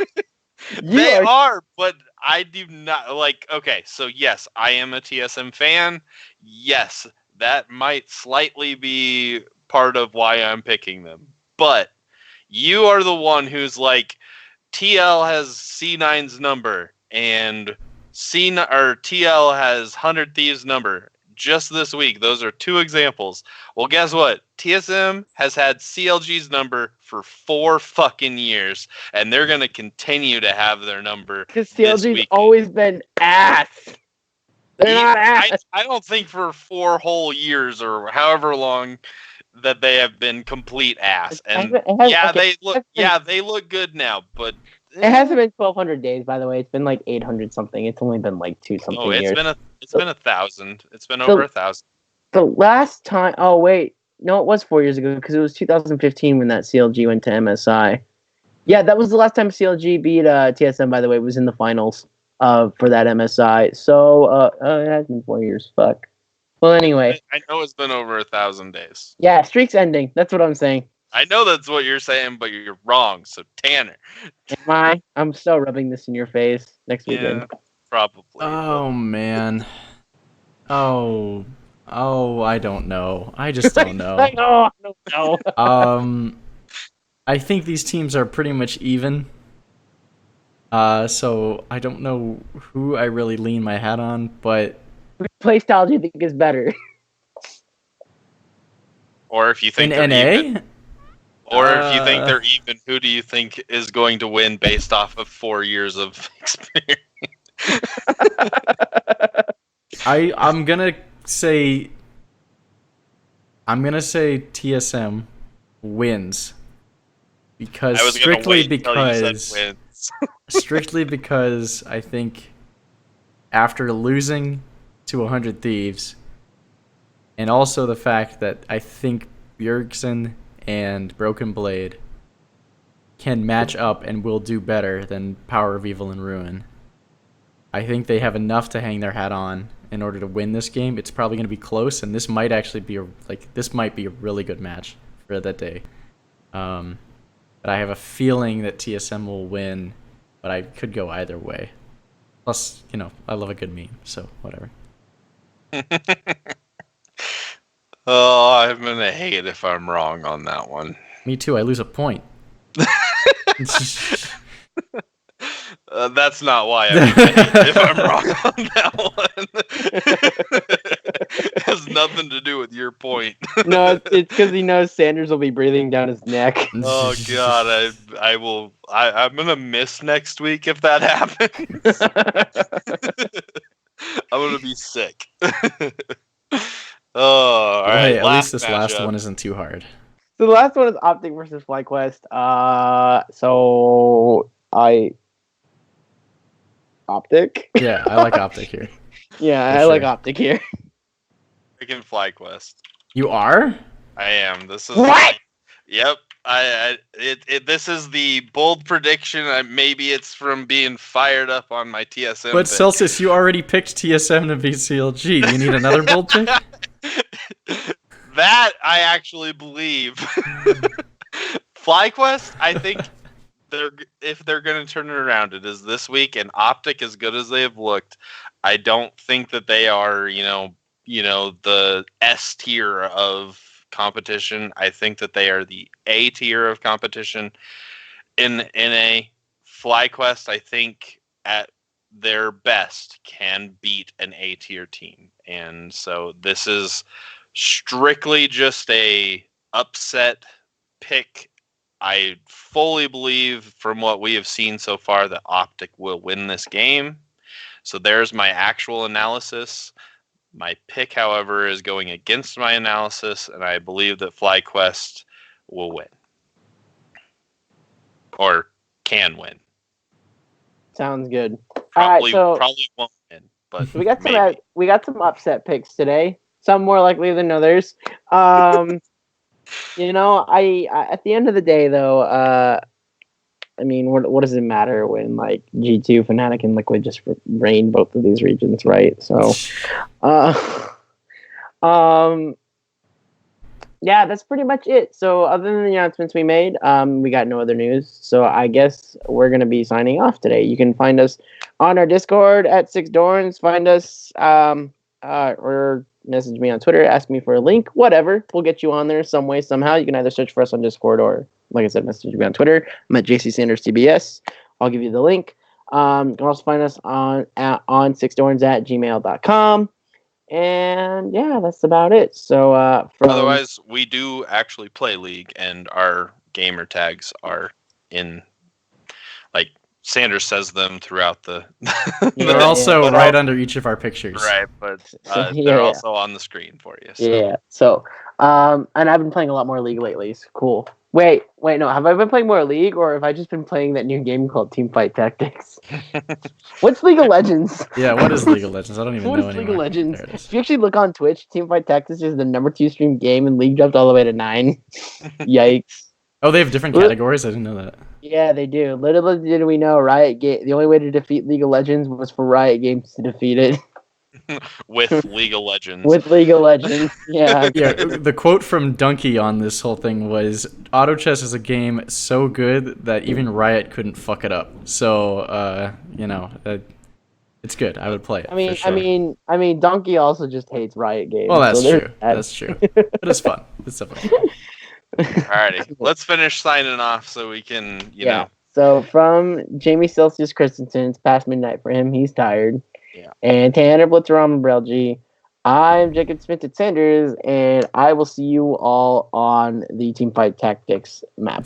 They are, but I do not, like, okay, so yes, I am a TSM fan. Yes, that might slightly be part of why I'm picking them. But you are the one who's like, TL has C9's number, and TL has 100 Thieves' number. Just this week, those are two examples. Well, guess what? TSM has had CLG's number for 4 fucking years, and they're going to continue to have their number. Because CLG's always been ass. They're not ass. I don't think for 4 whole years or however long that they have been complete ass. And they look good now, but it hasn't been 1,200 days, by the way. It's been like 800 something. It's only been like 2 something years. It's been 1,000. It's been over 1,000. The last time, oh wait, no, it was 4 years ago because it was 2015 when that CLG went to MSI. Yeah, that was the last time CLG beat TSM. By the way, it was in the finals for that MSI. So it has been 4 years. Fuck. Well, anyway, I know it's been over 1,000 days. Yeah, streak's ending. That's what I'm saying. I know that's what you're saying, but you're wrong. So Tanner, am I? I'm still rubbing this in your face next weekend. Probably. Oh man. Oh, I don't know. I just don't know. I don't know. I think these teams are pretty much even. So I don't know who I really lean my hat on, but which play style do you think is better? Or if you think in NA? Even. Or if you think they're even, who do you think is going to win based off of 4 years of experience? I'm gonna say TSM wins because strictly because I think after losing to 100 Thieves, and also the fact that I think Bjergsen and Broken Blade can match up and will do better than Power of Evil and Ruin. I think they have enough to hang their hat on in order to win this game. It's probably going to be close, and this might actually be a really good match for that day. But I have a feeling that TSM will win, but I could go either way. Plus, I love a good meme, so whatever. Oh, I'm going to hate if I'm wrong on that one. Me too. I lose a point. That's not why I'm hate if I'm wrong on that one. It has nothing to do with your point. No, it's because he knows Sanders will be breathing down his neck. Oh God, I'm gonna miss next week if that happens. I'm gonna be sick. Oh, all right. Hey, at least this last one isn't too hard. So the last one is Optic versus FlyQuest. Optic? Yeah, I like Optic here. Yeah, I like Optic here. Picking FlyQuest. You are? I am. This is what? Yep. This is the bold prediction. Maybe it's from being fired up on my TSM. But Selceus, you already picked TSM to beat CLG. You need another bold pick? That I actually believe. FlyQuest, I think if they're going to turn it around, it is this week. And Optic, as good as they have looked, I don't think that they are, the S tier of competition. I think that they are the A tier of competition in a FlyQuest. I think at their best can beat an A tier team, and so this is strictly just a upset pick. I fully believe from what we have seen so far that Optic will win this game. So there's my actual analysis. My pick, however, is going against my analysis, and I believe that FlyQuest will win. Or can win. Sounds good. Probably, All right, so probably won't win, but we got some maybe. we got some upset picks today. Some more likely than others. You know, I at the end of the day, though, I mean, what does it matter when like G2, Fnatic, and Liquid just reign both of these regions, right? So, yeah, that's pretty much it. So, other than the announcements we made, we got no other news. So, I guess we're gonna be signing off today. You can find us on our Discord at 6Dorans. Find us, or message me on Twitter, ask me for a link, whatever. We'll get you on there some way, somehow. You can either search for us on Discord or, like I said, message me on Twitter. I'm at JCSandersTBS. I'll give you the link. You can also find us on 6dorans@gmail.com. And yeah, that's about it. So, Otherwise, we do actually play League, and our gamer tags are in, like, Sanders says them throughout the. They're also right under each of our pictures. Right, but they're also on the screen for you. So. Yeah. So, and I've been playing a lot more League lately. It's cool. Wait, no. Have I been playing more League, or have I just been playing that new game called Teamfight Tactics? What's League of Legends? Yeah, what is League of Legends? I don't even know anymore. What is League of Legends? There it is. If you actually look on Twitch, Teamfight Tactics is the #2 streamed game, and League jumped all the way to 9. Yikes. Oh, they have different categories? I didn't know that. Yeah, they do. Little did we know, the only way to defeat League of Legends was for Riot Games to defeat it. With League of Legends. With League of Legends, yeah. Yeah, the quote from Donkey on this whole thing was, Auto Chess is a game so good that even Riot couldn't fuck it up. So, it's good. I would play it. For sure. I mean, Donkey also just hates Riot Games. Well, that's so true. That's true. But it's fun. It's definitely fun. Alrighty, let's finish signing off so we can, you know. So from Jamie Selceus Christensen, it's past midnight for him. He's tired. Yeah. And Tanner Blitzerama Brelje, I'm Jacob Sminted Sanders, and I will see you all on the Teamfight Tactics map.